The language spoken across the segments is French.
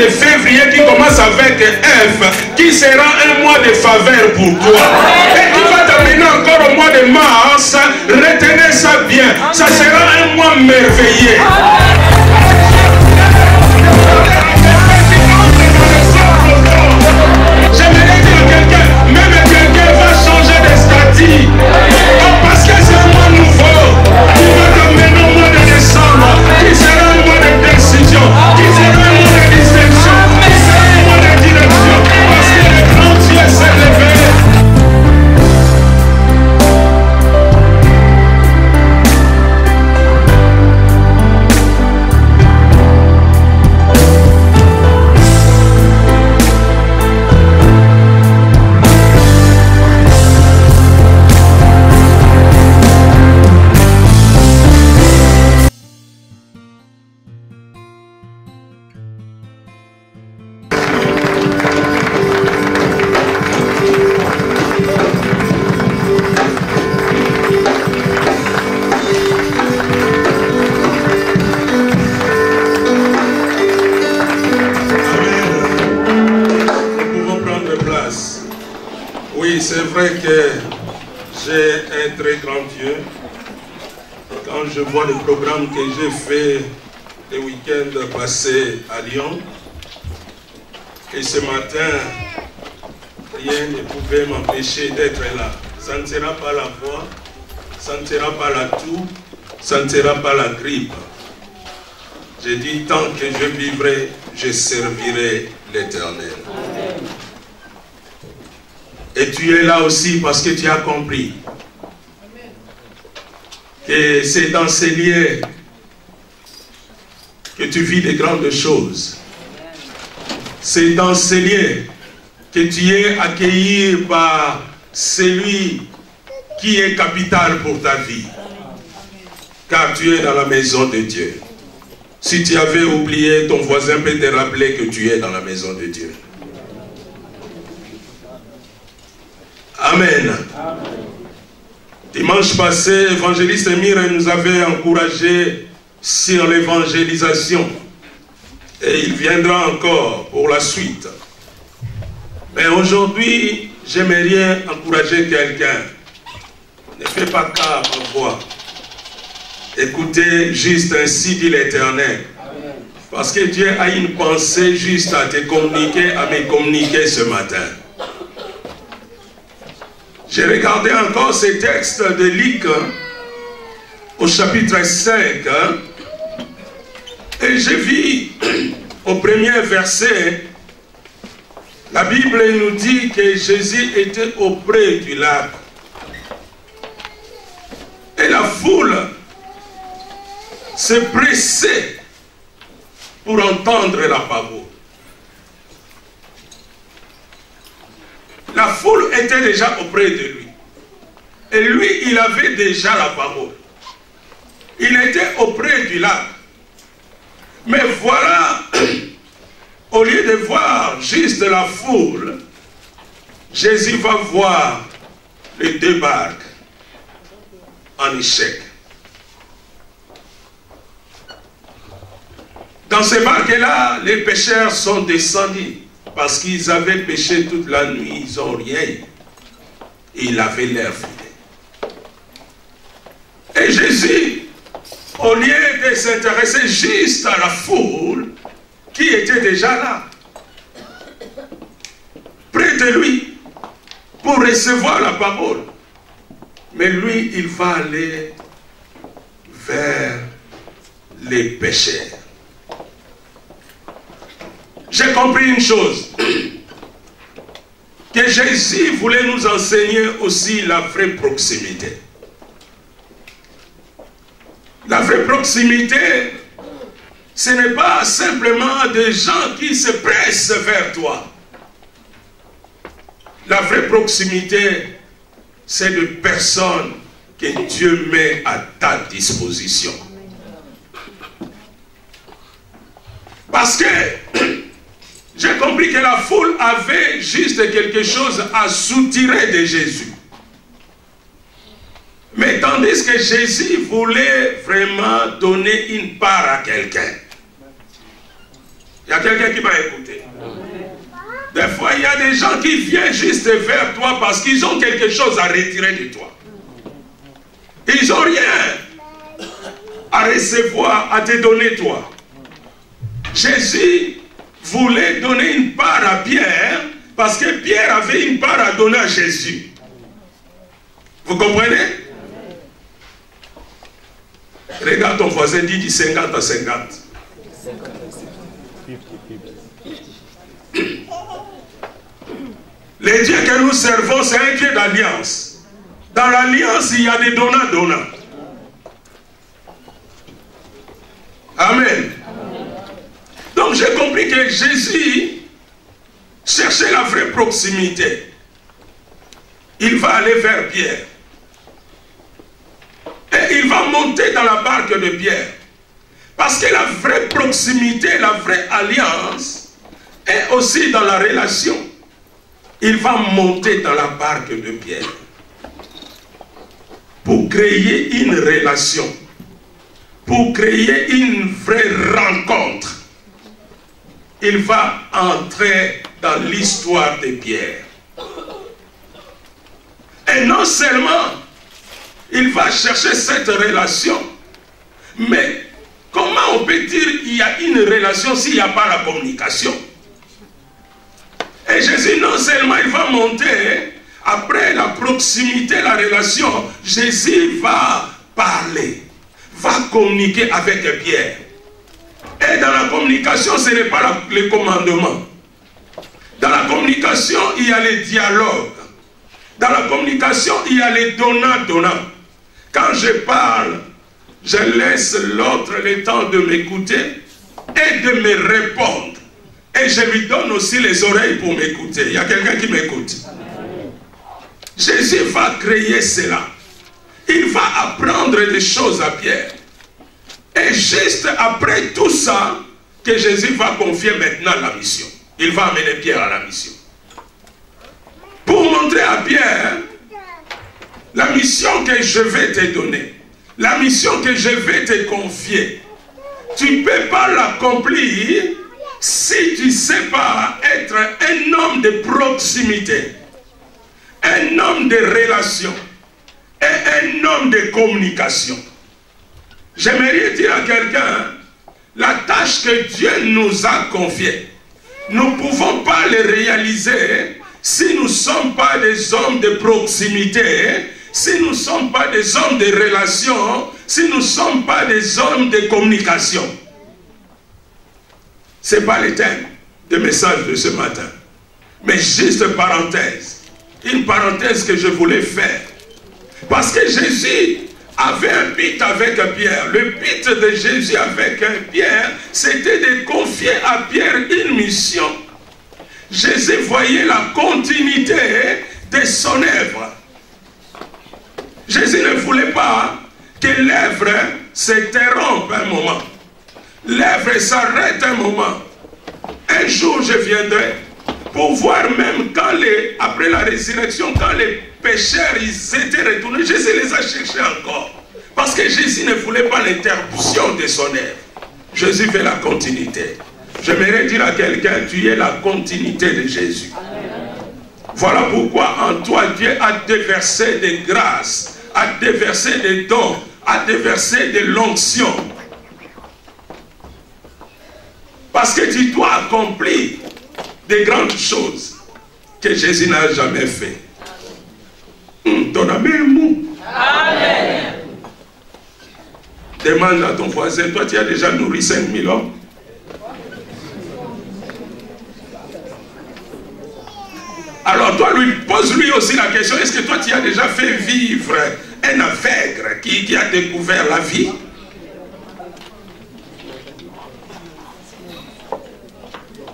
de février qui commence avec F, qui sera un mois de faveur pour toi. Et qui va t'amener encore au mois de mars. Retenez ça bien. Ça sera un mois merveilleux. J'aimerais dire à quelqu'un, même quelqu'un va changer de statut. Oh, parce que c'est un mois nouveau. Qui va t'amener au mois de décembre. Qui sera un mois de décision. Qui sera un mois de distinction. Qui sera un mois de direction. Parce que le grand Dieu s'est levé. C'est vrai que j'ai un très grand Dieu. Quand je vois le programme que j'ai fait le week-end passé à Lyon, et ce matin, rien ne pouvait m'empêcher d'être là. Ça ne sera pas la voix, ça ne sera pas la toux, ça ne sera pas la grippe. J'ai dit, tant que je vivrai, je servirai l'Éternel. Et tu es là aussi parce que tu as compris que c'est dans ces lieux que tu vis de grandes choses. C'est dans ces lieux que tu es accueilli par celui qui est capital pour ta vie. Car tu es dans la maison de Dieu. Si tu avais oublié, ton voisin peut te rappeler que tu es dans la maison de Dieu. Amen. Dimanche passé, évangéliste Emir nous avait encouragé sur l'évangélisation. Et il viendra encore pour la suite. Mais aujourd'hui, j'aimerais encourager quelqu'un. Ne fais pas cas à ma voix. Écoutez juste ainsi dit l'Éternel. Parce que Dieu a une pensée juste à te communiquer, à me communiquer ce matin. J'ai regardé encore ces textes de Luc au chapitre 5 et j'ai vu au premier verset, la Bible nous dit que Jésus était auprès du lac. Et la foule s'est pressée pour entendre la parole. La foule était déjà auprès de lui. Et lui, il avait déjà la parole. Il était auprès du lac. Mais voilà, au lieu de voir juste la foule, Jésus va voir les deux barques en échec. Dans ces barques-là, les pêcheurs sont descendus. Parce qu'ils avaient pêché toute la nuit, ils n'ont rien eu. Il avait l'air fidèle. Et Jésus, au lieu de s'intéresser juste à la foule, qui était déjà là, près de lui, pour recevoir la parole. Mais lui, il va aller vers les pécheurs. J'ai compris une chose, que Jésus voulait nous enseigner aussi la vraie proximité. La vraie proximité, ce n'est pas simplement des gens qui se pressent vers toi. La vraie proximité, c'est des personnes que Dieu met à ta disposition. Parce que j'ai compris que la foule avait juste quelque chose à soutirer de Jésus. Mais tandis que Jésus voulait vraiment donner une part à quelqu'un. Il y a quelqu'un qui m'a écouté. Des fois, il y a des gens qui viennent juste vers toi parce qu'ils ont quelque chose à retirer de toi. Ils n'ont rien à recevoir, à te donner toi. Jésus voulait donner une part à Pierre parce que Pierre avait une part à donner à Jésus. Vous comprenez? Regarde ton voisin, dit du 50 à 50. Le Dieu que nous servons, c'est un Dieu d'alliance. Dans l'alliance, il y a des donnants-donnants. Amen. Donc j'ai compris que Jésus cherchait la vraie proximité. Il va aller vers Pierre. Et il va monter dans la barque de Pierre. Parce que la vraie proximité, la vraie alliance est aussi dans la relation. Il va monter dans la barque de Pierre pour créer une relation, pour créer une vraie rencontre. Il va entrer dans l'histoire de Pierre. Et non seulement il va chercher cette relation, mais comment on peut dire qu'il y a une relation s'il n'y a pas la communication? Et Jésus, non seulement il va monter, après la proximité, la relation, Jésus va parler, va communiquer avec Pierre. Et dans la communication, ce n'est pas le commandement. Dans la communication, il y a les dialogues. Dans la communication, il y a les donnants-donnants. Quand je parle, je laisse l'autre le temps de m'écouter et de me répondre. Et je lui donne aussi les oreilles pour m'écouter. Il y a quelqu'un qui m'écoute. Jésus va créer cela. Il va apprendre des choses à Pierre. Et juste après tout ça, que Jésus va confier maintenant la mission. Il va amener Pierre à la mission. Pour montrer à Pierre la mission que je vais te donner, la mission que je vais te confier, tu ne peux pas l'accomplir si tu ne sais pas être un homme de proximité, un homme de relation et un homme de communication. J'aimerais dire à quelqu'un, la tâche que Dieu nous a confiée, nous ne pouvons pas le réaliser si nous ne sommes pas des hommes de proximité, si nous ne sommes pas des hommes de relation, si nous ne sommes pas des hommes de communication. Ce n'est pas le thème du message de ce matin. Mais juste une parenthèse que je voulais faire. Parce que Jésus avait un but avec Pierre. Le but de Jésus avec Pierre, c'était de confier à Pierre une mission. Jésus voyait la continuité de son œuvre. Jésus ne voulait pas que l'œuvre s'interrompe un moment. L'œuvre s'arrête un moment. Un jour je viendrai pour voir même quand après la résurrection, quand les pécheurs ils étaient retournés, Jésus les a cherchés encore. Parce que Jésus ne voulait pas l'interruption de son œuvre. Jésus veut la continuité. J'aimerais dire à quelqu'un, tu es la continuité de Jésus. Voilà pourquoi en toi Dieu a déversé des grâces, a déversé des dons, a déversé de l'onction. Parce que tu dois accomplir des grandes choses que Jésus n'a jamais fait. Ton ami est mou. Amen. Demande à ton voisin, toi tu as déjà nourri 5000 hommes. Alors toi, pose-lui aussi la question, est-ce que toi tu as déjà fait vivre un aveugle qui a découvert la vie?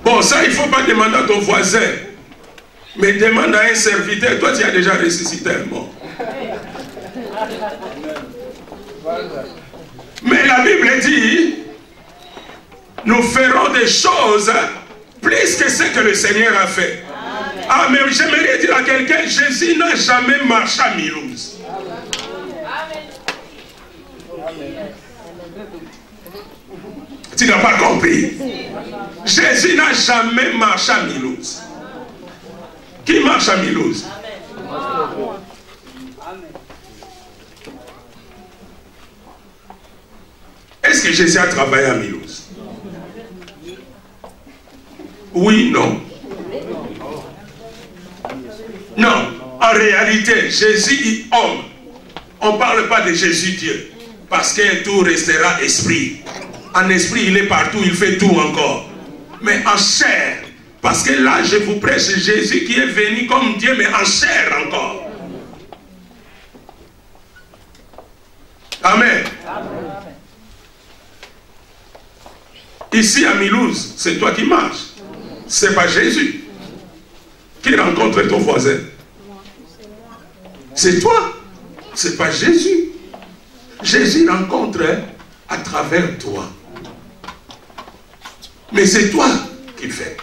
Bon, ça, il ne faut pas demander à ton voisin. Mais demande à un serviteur, toi tu as déjà ressuscité un mort. Mais la Bible dit, nous ferons des choses plus que ce que le Seigneur a fait. Ah, mais j'aimerais dire à quelqu'un, Jésus n'a jamais marché à Milouz. Tu n'as pas compris. Jésus n'a jamais marché à Milouz. Qui marche à Milouz? Est-ce que Jésus a travaillé à Milouz? Oui, non. Non, en réalité, Jésus est homme. On ne parle pas de Jésus Dieu. Parce que tout restera esprit. En esprit, il est partout, il fait tout encore. Mais en chair, parce que là, je vous prêche Jésus qui est venu comme Dieu, mais en chair encore. Amen. Ici à Milouz, c'est toi qui marches. C'est pas Jésus qui rencontre ton voisin. C'est toi. C'est pas Jésus. Jésus rencontre à travers toi. Mais c'est toi qui fais.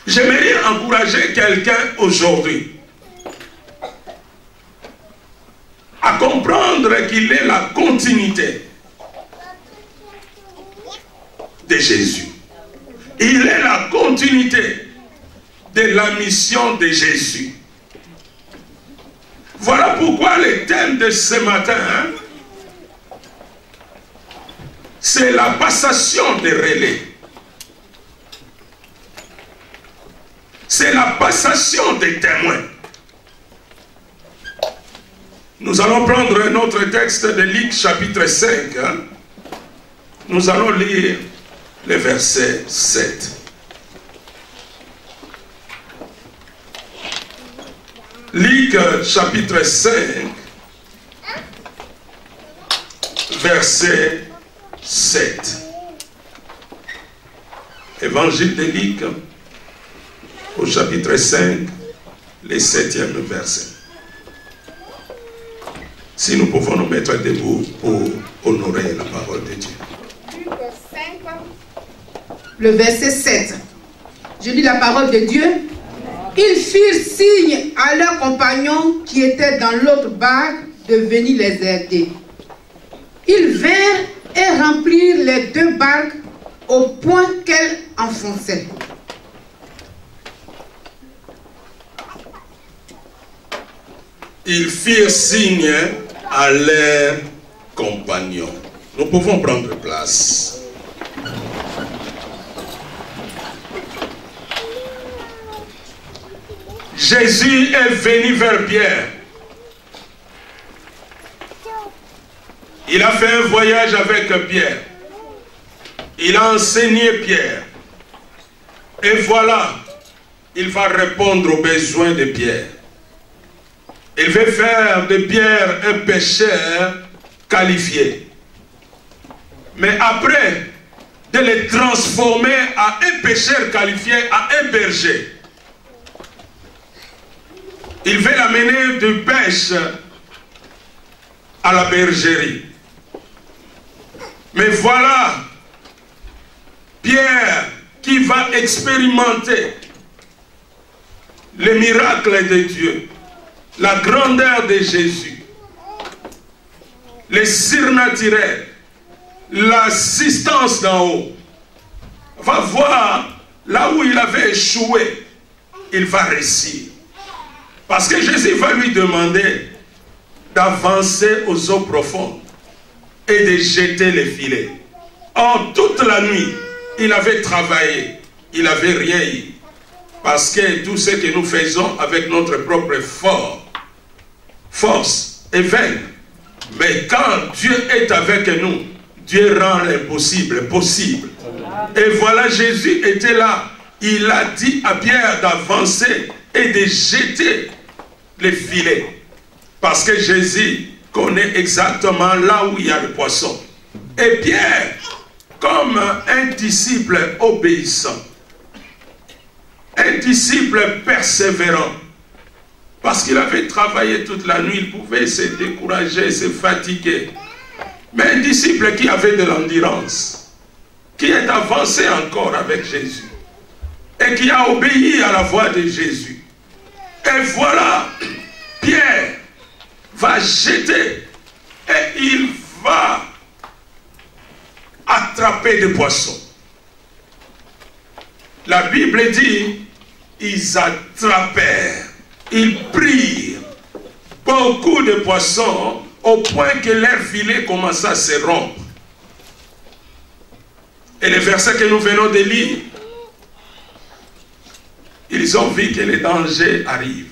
J'aimerais encourager quelqu'un aujourd'hui à comprendre qu'il est la continuité de Jésus. Il est la continuité de la mission de Jésus. Voilà pourquoi le thème de ce matin, c'est la passation des relais. C'est la passation des témoins. Nous allons prendre un autre texte de Luc chapitre 5. Nous allons lire le verset 7. Luc chapitre 5, verset 7. Évangile de Luc, au chapitre 5, le 7e verset. Si nous pouvons nous mettre debout pour honorer la parole de Dieu. Luc 5, le verset 7. Je lis la parole de Dieu. Ils firent signe à leurs compagnons qui étaient dans l'autre barque de venir les aider. Ils vinrent et remplirent les deux barques au point qu'elles enfonçaient. Ils firent signe à leurs compagnons. Nous pouvons prendre place. Jésus est venu vers Pierre. Il a fait un voyage avec Pierre. Il a enseigné Pierre. Et voilà, il va répondre aux besoins de Pierre. Il veut faire de Pierre un pécheur qualifié. Mais après, de le transformer à un pécheur qualifié, à un berger. Il veut l'amener de pêche à la bergerie. Mais voilà, Pierre qui va expérimenter le miracle de Dieu, la grandeur de Jésus, le surnaturel, l'assistance d'en haut. Va voir là où il avait échoué, il va réussir. Parce que Jésus va lui demander d'avancer aux eaux profondes et de jeter les filets. Or, toute la nuit, il avait travaillé, il n'avait rien eu. Parce que tout ce que nous faisons avec notre propre force est vain. Mais quand Dieu est avec nous, Dieu rend l'impossible possible. Et voilà, Jésus était là. Il a dit à Pierre d'avancer et de jeter les filets. Parce que Jésus connaît exactement là où il y a le poisson. Et Pierre, comme un disciple obéissant, un disciple persévérant, parce qu'il avait travaillé toute la nuit, il pouvait se décourager, se fatiguer. Mais un disciple qui avait de l'endurance, qui est avancé encore avec Jésus, et qui a obéi à la voix de Jésus. Et voilà, Pierre va jeter, et il va, à travers attraper des poissons. La Bible dit, ils attrapèrent, ils prirent beaucoup de poissons au point que leur filet commença à se rompre. Et le verset que nous venons de lire, ils ont vu que les dangers arrivent.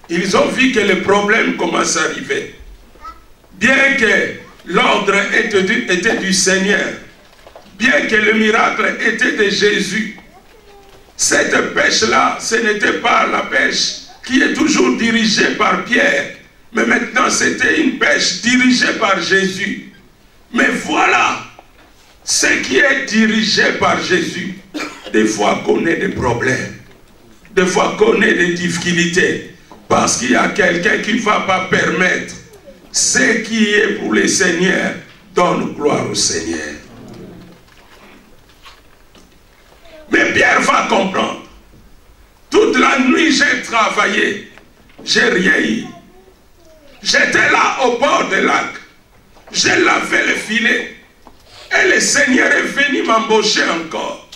Ils ont vu que les problèmes commencent à arriver. Bien que l'ordre était du Seigneur, bien que le miracle était de Jésus, cette pêche-là, ce n'était pas la pêche qui est toujours dirigée par Pierre, mais maintenant c'était une pêche dirigée par Jésus. Mais voilà, ce qui est dirigé par Jésus, des fois connaît des problèmes, des fois connaît des difficultés, parce qu'il y a quelqu'un qui ne va pas permettre. Ce qui est pour le Seigneur, donne gloire au Seigneur. Mais Pierre va comprendre. Toute la nuit, j'ai travaillé. J'ai rien eu. J'étais là au bord du lac. J'ai lavé le filet. Et le Seigneur est venu m'embaucher encore.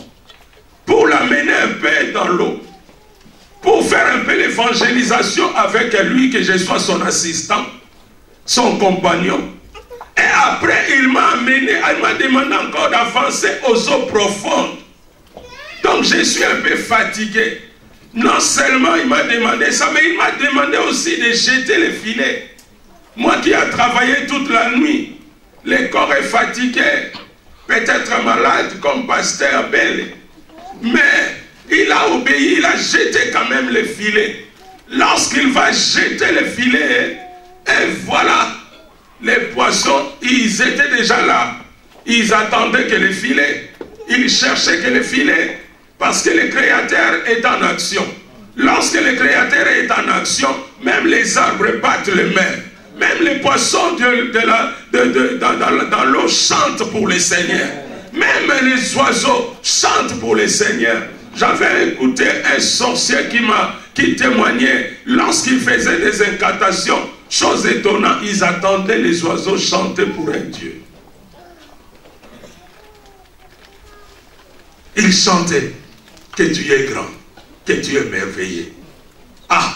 Pour l'amener un peu dans l'eau. Pour faire un peu l'évangélisation avec lui, que je sois son assistant, son compagnon. Et après, il m'a amené, il m'a demandé encore d'avancer aux eaux profondes. Donc je suis un peu fatigué. Non seulement il m'a demandé ça, mais il m'a demandé aussi de jeter les filets. Moi qui ai travaillé toute la nuit, le corps est fatigué, peut-être malade comme pasteur Bell. Mais il a obéi, il a jeté quand même les filets. Lorsqu'il va jeter les filets, et voilà, les poissons, ils étaient déjà là. Ils attendaient que les filets, ils cherchaient que les filets. Parce que le Créateur est en action. Lorsque le Créateur est en action, même les arbres battent les mains. Même les poissons dans l'eau chantent pour le Seigneur. Même les oiseaux chantent pour le Seigneur. J'avais écouté un sorcier qui témoignait lorsqu'il faisait des incantations. Chose étonnante, ils attendaient les oiseaux chanter pour un Dieu. Ils chantaient. Que tu es grand, que tu es merveilleux. Ah,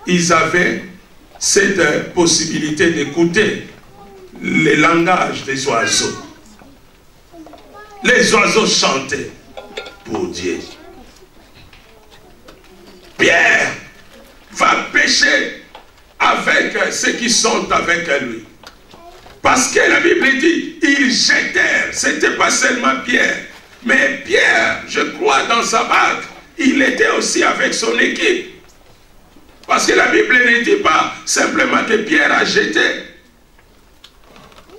ils avaient cette possibilité d'écouter le langage des oiseaux. Les oiseaux chantaient pour Dieu. Pierre va pêcher avec ceux qui sont avec lui. Parce que la Bible dit, ils jetèrent, c'était pas seulement Pierre. Mais Pierre, je crois, dans sa barque, il était aussi avec son équipe. Parce que la Bible ne dit pas simplement que Pierre a jeté.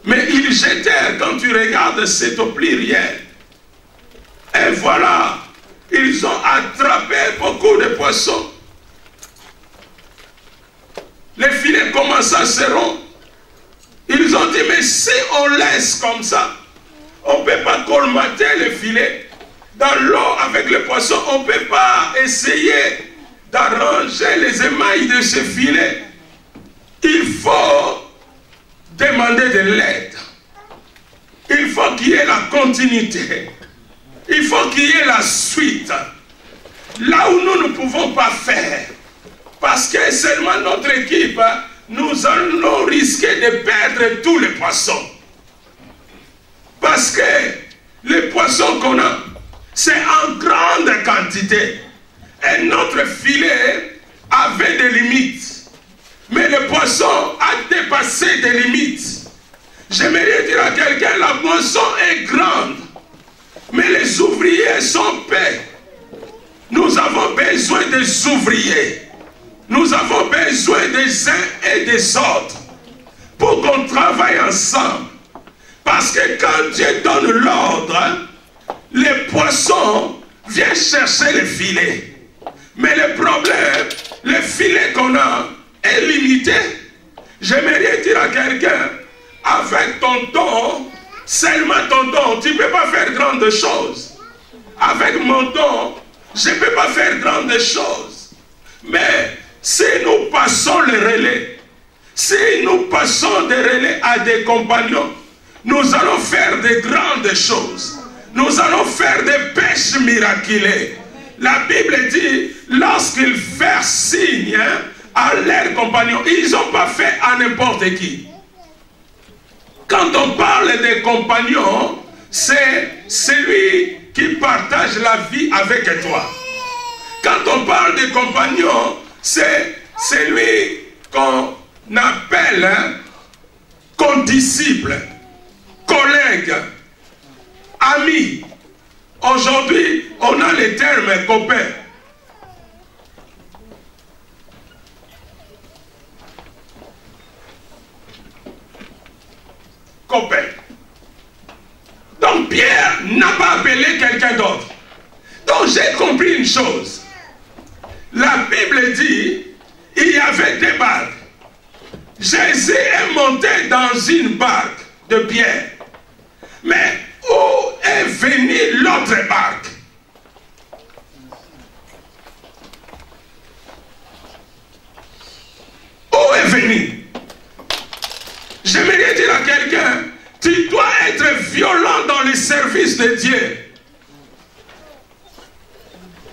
Mais ils jetèrent, quand tu regardes, c'est au pluriel. Et voilà, ils ont attrapé beaucoup de poissons. Les filets commencent à se rompre. Ils ont dit, mais si on laisse comme ça, on ne peut pas colmater le filet. Dans l'eau avec les poissons, on ne peut pas essayer d'arranger les émails de ce filet. Il faut demander de l'aide. Il faut qu'il y ait la continuité. Il faut qu'il y ait la suite. Là où nous ne pouvons pas faire. Parce que seulement notre équipe, nous allons risquer de perdre tous les poissons. Parce que les poissons qu'on a, c'est en grande quantité. Et notre filet avait des limites. Mais le poisson a dépassé des limites. J'aimerais dire à quelqu'un, la moisson est grande. Mais les ouvriers sont peu. Nous avons besoin des ouvriers. Nous avons besoin des uns et des autres. Pour qu'on travaille ensemble. Parce que quand Dieu donne l'ordre, les poissons viennent chercher les filets. Mais le problème, le filet qu'on a est limité. J'aimerais dire à quelqu'un, avec ton don, seulement ton don, tu ne peux pas faire grandes choses. Avec mon don, je ne peux pas faire grandes choses. Mais si nous passons le relais, si nous passons des relais à des compagnons, nous allons faire de grandes choses. Nous allons faire des pêches miraculeuses. La Bible dit, lorsqu'ils firent signe à leurs compagnons, ils n'ont pas fait à n'importe qui. Quand on parle des compagnons, c'est celui qui partage la vie avec toi. Quand on parle des compagnons, c'est celui qu'on appelle condisciple, collègue, ami. Aujourd'hui, on a le terme copain. Copain. Donc Pierre n'a pas appelé quelqu'un d'autre. Donc j'ai compris une chose. La Bible dit, il y avait des barques. Jésus est monté dans une barque de Pierre. Mais où est venue l'autre barque? Où est venue? J'aimerais dire à quelqu'un, tu dois être violent dans le service de Dieu.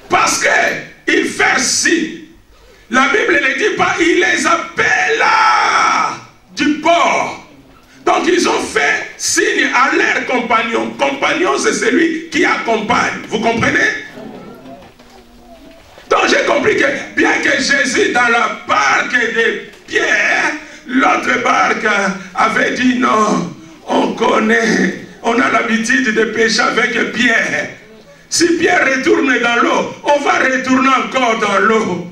Parce qu'il fait signe. La Bible ne dit pas, il les appela du port. Donc ils ont fait signe à leurs compagnons. Compagnon, c'est celui qui accompagne. Vous comprenez? Donc j'ai compris que bien que Jésus dans la barque de Pierre, l'autre barque avait dit non, on connaît, on a l'habitude de pêcher avec Pierre. Si Pierre retourne dans l'eau, on va retourner encore dans l'eau.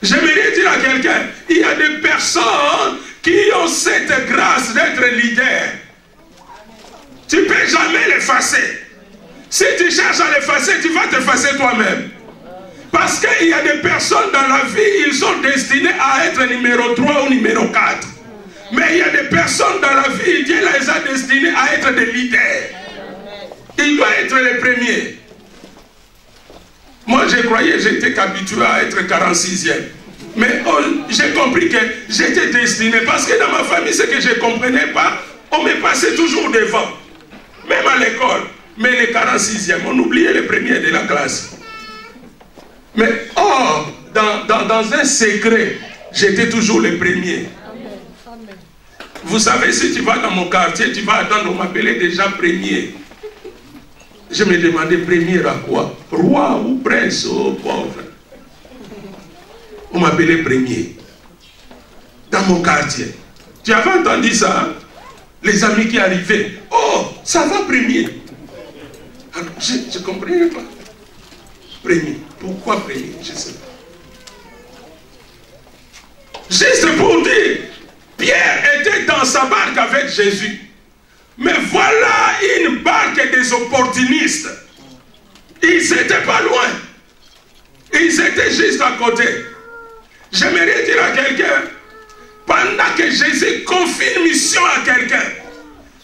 J'aimerais dire à quelqu'un, il y a des personnes qui ont cette grâce d'être leader. Tu ne peux jamais l'effacer. Si tu cherches à l'effacer, tu vas t'effacer toi-même. Parce qu'il y a des personnes dans la vie, ils sont destinés à être numéro 3 ou numéro 4. Mais il y a des personnes dans la vie, Dieu les a destinés à être des leaders. Il doit être les premiers. Moi, je croyais, j'étais habitué à être 46e. Mais j'ai compris que j'étais destiné. Parce que dans ma famille, ce que je ne comprenais pas, on me passait toujours devant. Même à l'école. Mais les 46e, on oubliait les premiers de la classe. Mais dans un secret, j'étais toujours le premier. Vous savez, si tu vas dans mon quartier, tu vas attendre, on m'appelait déjà premier. Je me demandais premier à quoi? Roi ou prince ou pauvre? On m'appelait premier. Dans mon quartier. Tu avais entendu ça? Hein? Les amis qui arrivaient. Oh, ça va premier. Alors, je ne comprenais pas. Premier. Pourquoi premier? Je ne sais pas. Juste pour dire, Pierre était dans sa barque avec Jésus. Mais voilà une barque des opportunistes. Ils n'étaient pas loin. Ils étaient juste à côté. J'aimerais dire à quelqu'un, pendant que Jésus confie une mission à quelqu'un,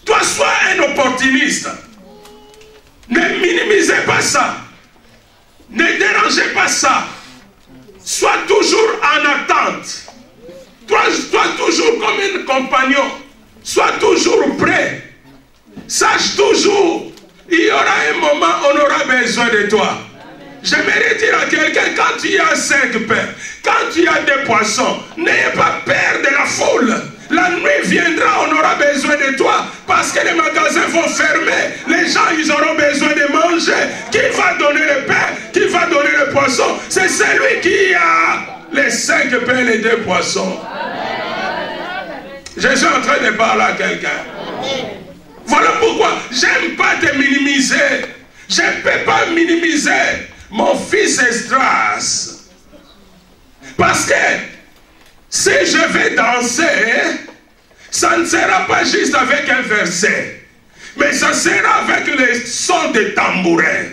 toi sois un opportuniste. Ne minimisez pas ça. Ne dérangez pas ça. Sois toujours en attente. Sois toujours comme un compagnon. Sois toujours prêt. Sache toujours, il y aura un moment où on aura besoin de toi. J'aimerais dire à quelqu'un, quand tu as 5 pains, quand tu as des poissons, n'ayez pas peur de la foule. La nuit viendra, on aura besoin de toi. Parce que les magasins vont fermer. Les gens, ils auront besoin de manger. Qui va donner le pain? Qui va donner le poisson? C'est celui qui a les 5 pains et les 2 poissons. Je suis en train de parler à quelqu'un. Voilà pourquoi j'aime pas te minimiser. Je ne peux pas minimiser mon fils Esdras. Parce que si je vais danser, ça ne sera pas juste avec un verset, mais ça sera avec les sons de tambourin.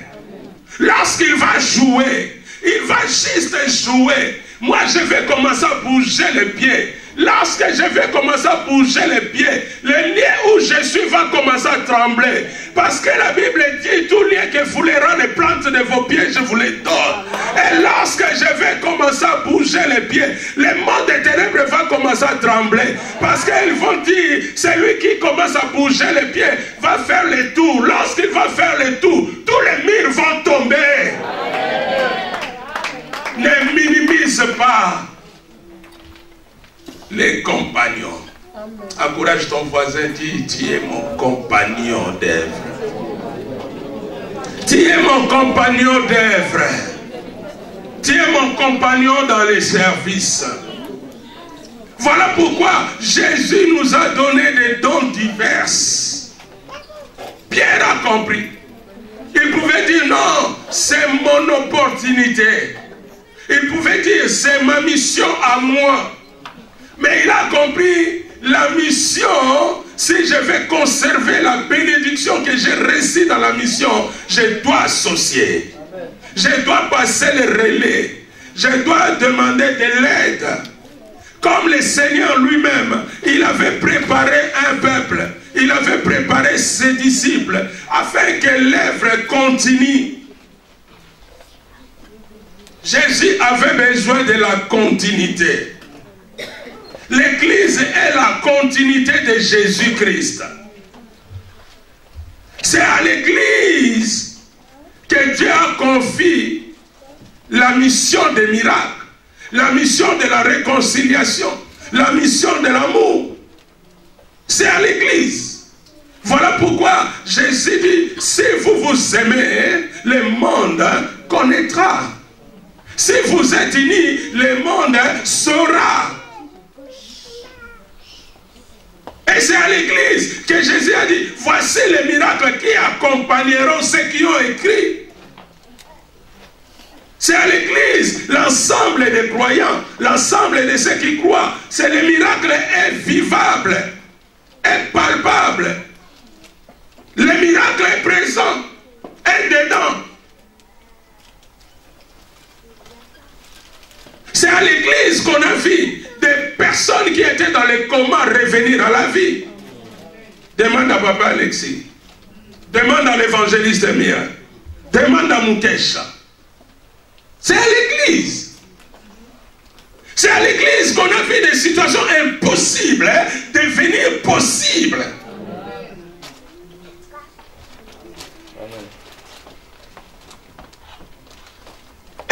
Lorsqu'il va jouer, il va juste jouer. Moi, je vais commencer à bouger les pieds. Lorsque je vais commencer à bouger les pieds, le lieu où je suis va va commencer à trembler. Parce que la Bible dit, tout lien que vous les rend les plantes de vos pieds, je vous les donne. Et lorsque je vais commencer à bouger les pieds, le monde des ténèbres va commencer à trembler. Parce qu'ils vont dire, celui qui commence à bouger les pieds va faire les tours. Lorsqu'il va faire les tours, tous les murs vont tomber. Ne minimise pas les compagnons. Encourage ton voisin, dis, tu es mon compagnon d'œuvre. Tu es mon compagnon d'œuvre. Tu es mon compagnon dans les services. Voilà pourquoi Jésus nous a donné des dons divers. Pierre a compris. Il pouvait dire non, c'est mon opportunité. Il pouvait dire c'est ma mission à moi. Mais il a compris la mission, si je vais conserver la bénédiction que j'ai reçue dans la mission, je dois associer. Je dois passer le relais. Je dois demander de l'aide. Comme le Seigneur lui-même, il avait préparé un peuple. Il avait préparé ses disciples afin que l'œuvre continue. Jésus avait besoin de la continuité. L'Église est la continuité de Jésus-Christ. C'est à l'Église que Dieu a confié la mission des miracles, la mission de la réconciliation, la mission de l'amour. C'est à l'Église. Voilà pourquoi Jésus dit, si vous vous aimez, le monde connaîtra. Si vous êtes unis, le monde saura. Et c'est à l'église que Jésus a dit, voici les miracles qui accompagneront ceux qui ont écrit. C'est à l'église, l'ensemble des croyants, l'ensemble de ceux qui croient. C'est le miracle est vivable, est palpable. Le miracle est présent, est dedans. C'est à l'église qu'on a vu des personnes qui étaient dans le coma revenir à la vie. Demande à Papa Alexis. Demande à l'évangéliste Mia. Demande à Mukesha. C'est à l'église. C'est à l'église qu'on a vu des situations impossibles devenir possibles.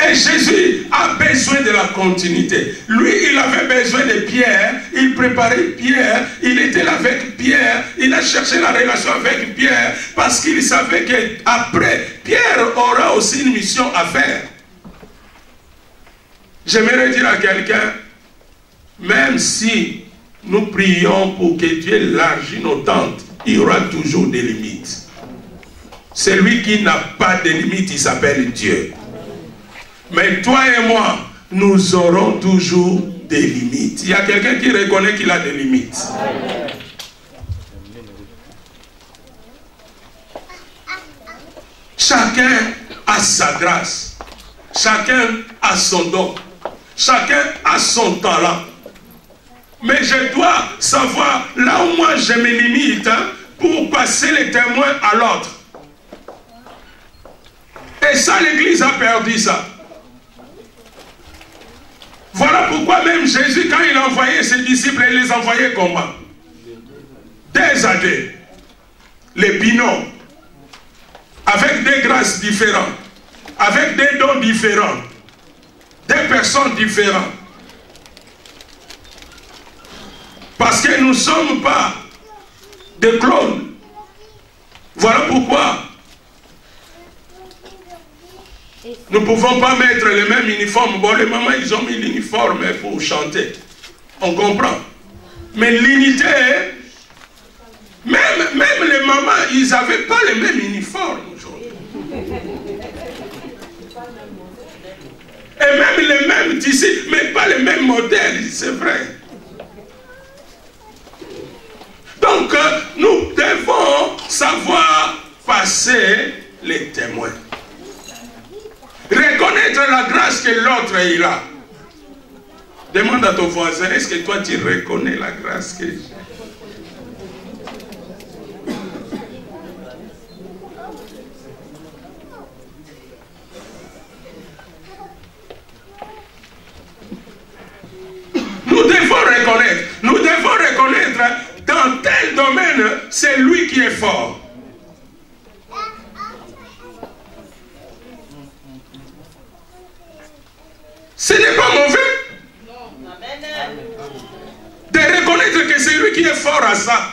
Et Jésus a besoin de la continuité. Lui, il avait besoin de Pierre. Il préparait Pierre. Il était là avec Pierre. Il a cherché la relation avec Pierre. Parce qu'il savait qu'après, Pierre aura aussi une mission à faire. J'aimerais dire à quelqu'un, même si nous prions pour que Dieu élargisse nos tentes, il y aura toujours des limites. Celui qui n'a pas de limites, il s'appelle Dieu. Mais toi et moi, nous aurons toujours des limites. Il y a quelqu'un qui reconnaît qu'il a des limites. Chacun a sa grâce. Chacun a son don. Chacun a son talent. Mais je dois savoir là où moi je me limite pour passer les témoins à l'autre. Et ça, l'Église a perdu ça. Voilà pourquoi même Jésus, quand il envoyait ses disciples, il les envoyait comment? Des à deux. Les binômes. Avec des grâces différentes. Avec des dons différents. Des personnes différentes. Parce que nous ne sommes pas des clones. Voilà pourquoi nous ne pouvons pas mettre les mêmes uniformes. Bon, les mamans, ils ont mis l'uniforme pour chanter. On comprend. Mais l'unité, même les mamans, ils n'avaient pas les mêmes uniformes aujourd'hui. Et même les mêmes tissus, mais pas les mêmes modèles, c'est vrai. Donc, nous devons savoir passer les témoins. Reconnaître la grâce que l'autre est là. Demande à ton voisin, est-ce que toi tu reconnais la grâce que j'ai? domaine, c'est lui qui est fort. Ce n'est pas mauvais de reconnaître que c'est lui qui est fort à ça.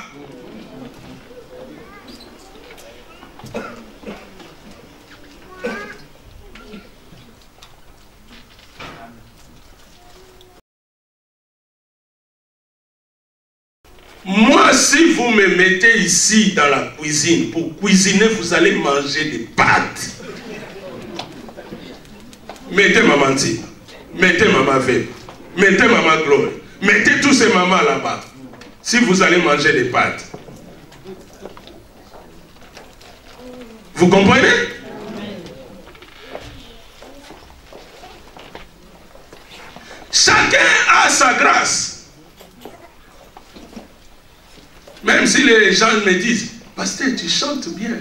Moi, si vous me mettez ici dans la cuisine, pour cuisiner, vous allez manger des pâtes. Mettez maman Tia, mettez maman Vé, mettez maman Gloire, mettez tous ces mamans là-bas. Si vous allez manger des pâtes. Vous comprenez? Chacun a sa grâce. Même si les gens me disent, pasteur, tu chantes bien.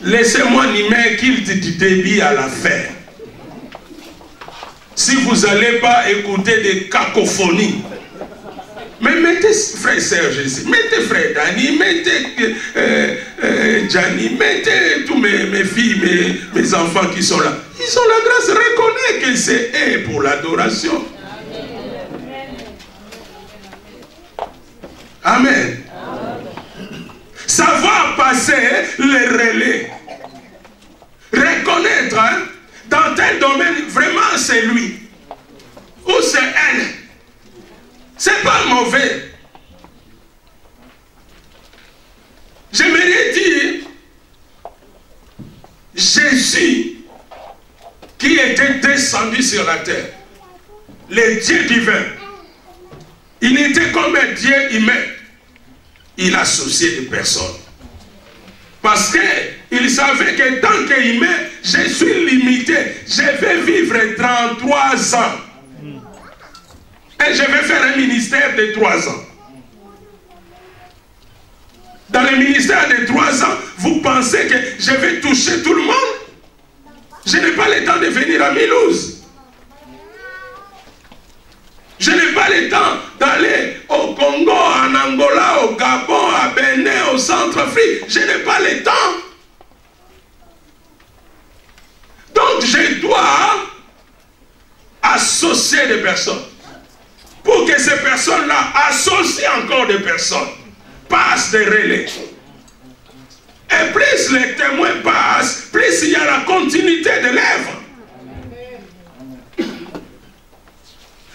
Laissez-moi nimer qu'il du débit à la fin. Si vous n'allez pas écouter des cacophonies, mais mettez frère Serge ici, mettez frère Dani, mettez Gianni, mettez tous mes filles, mes enfants qui sont là. Ils ont la grâce, reconnaît que c'est eux pour l'adoration. Amen. Ça va passer les relais. Reconnaître, hein, dans tel domaine, vraiment c'est lui. Ou c'est elle. C'est pas mauvais. J'aimerais dire, Jésus, qui était descendu sur la terre, le Dieu divin, il était comme un Dieu humain. Il associait des personnes. Parce qu'il savait que tant qu'humain, je suis limité. Je vais vivre 33 ans. Et je vais faire un ministère de 3 ans. Dans le ministère de 3 ans, vous pensez que je vais toucher tout le monde? Je n'ai pas le temps de venir à Mulhouse. Je n'ai pas le temps d'aller au Congo, en Angola, au Gabon, à Bénin, au Centrafrique. Je n'ai pas le temps. Donc je dois associer des personnes. Pour que ces personnes-là associent encore des personnes. Passent des relais. Et plus les témoins passent, plus il y a la continuité de l'œuvre.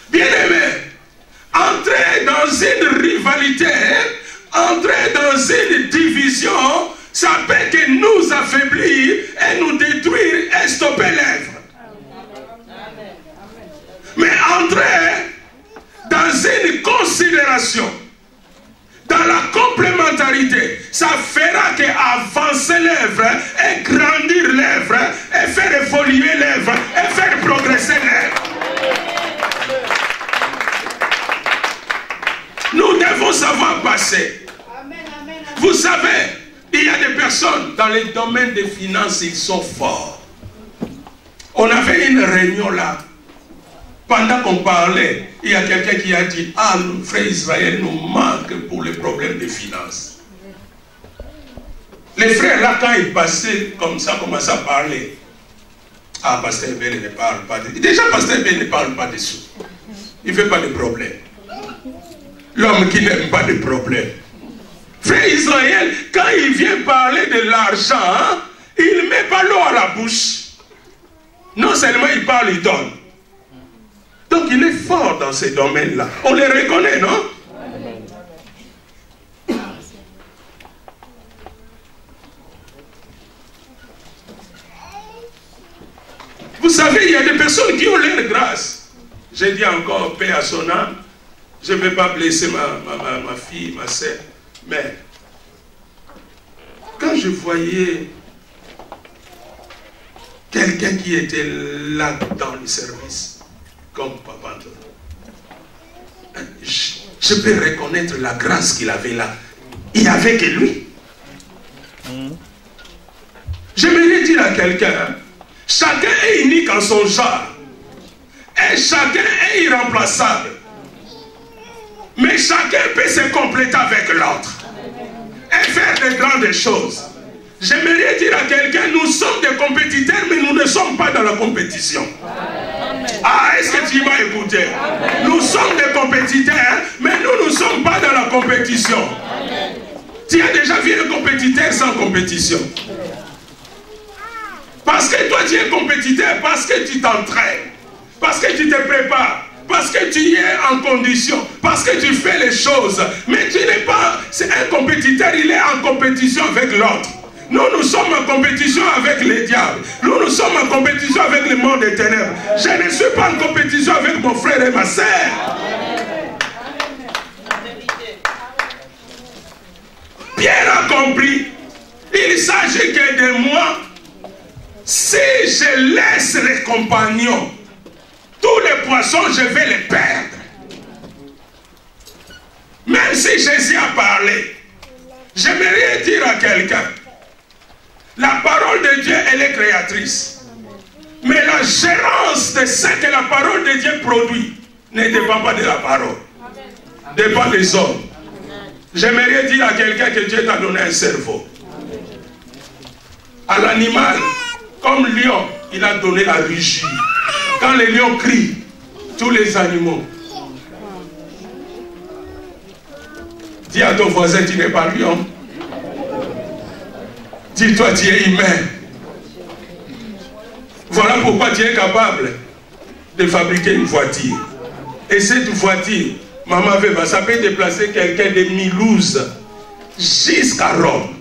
Bien-aimés, entrer dans une rivalité, entrer dans une division, ça peut que nous affaiblir et nous détruire et stopper l'œuvre. Mais entrer dans une considération, dans la complémentarité, ça fera qu'avancer l'œuvre et grandir l'œuvre et faire évoluer l'œuvre et faire progresser l'œuvre. Nous devons savoir passer. Vous savez, il y a des personnes dans les domaines des finances, ils sont forts. On avait une réunion là. Pendant qu'on parlait, il y a quelqu'un qui a dit, ah, le frère Israël nous manque pour les problèmes de finances. Les frères là, quand ils passaient comme ça, commençaient à parler. Ah, pasteur Ben ne parle pas de... Déjà, pasteur Ben ne parle pas de sous. Il ne fait pas de problème. L'homme qui n'aime pas de problème. Frère Israël, quand il vient parler de l'argent, hein, il ne met pas l'eau à la bouche. Non seulement il parle, il donne. Donc il est fort dans ces domaines-là. On les reconnaît, non? Vous savez, il y a des personnes qui ont l'air grâce. J'ai dit encore, paix à son âme. Je ne vais pas blesser ma fille, ma sœur. Mais quand je voyais quelqu'un qui était là dans le service, comme Papa, je peux reconnaître la grâce qu'il avait là. Il n'y avait que lui. J'aimerais dire à quelqu'un, chacun est unique en son genre. Et chacun est irremplaçable. Mais chacun peut se compléter avec l'autre. Et faire de grandes choses. J'aimerais dire à quelqu'un, nous sommes des compétiteurs, mais nous ne sommes pas dans la compétition. Ah, est-ce que tu m'as écouté? Nous sommes des compétiteurs, mais nous ne sommes pas dans la compétition. Tu as déjà vu un compétiteur sans compétition? Parce que toi tu es compétiteur, parce que tu t'entraînes, parce que tu te prépares, parce que tu es en condition, parce que tu fais les choses. Mais tu n'es pas... C'est un compétiteur, il est en compétition avec l'autre. Nous sommes en compétition avec les diables. Nous sommes en compétition avec le monde des ténèbres. Je ne suis pas en compétition avec mon frère et ma sœur. Pierre a compris. Il s'agit que de moi, si je laisse les compagnons, tous les poissons, je vais les perdre. Même si Jésus a parlé, j'aimerais dire à quelqu'un, la parole de Dieu, elle est créatrice. Mais la gérance de ce que la parole de Dieu produit ne dépend pas de la parole. Dépend des hommes. J'aimerais dire à quelqu'un que Dieu t'a donné un cerveau. À l'animal, comme lion, il a donné la rugie. Quand les lions crient, tous les animaux. Dis à ton voisin, tu n'es pas lion. Dis-toi, tu es humain. Voilà pourquoi tu es capable de fabriquer une voiture. Et cette voiture, Maman Veva, ça peut déplacer quelqu'un de Milouz jusqu'à Rome.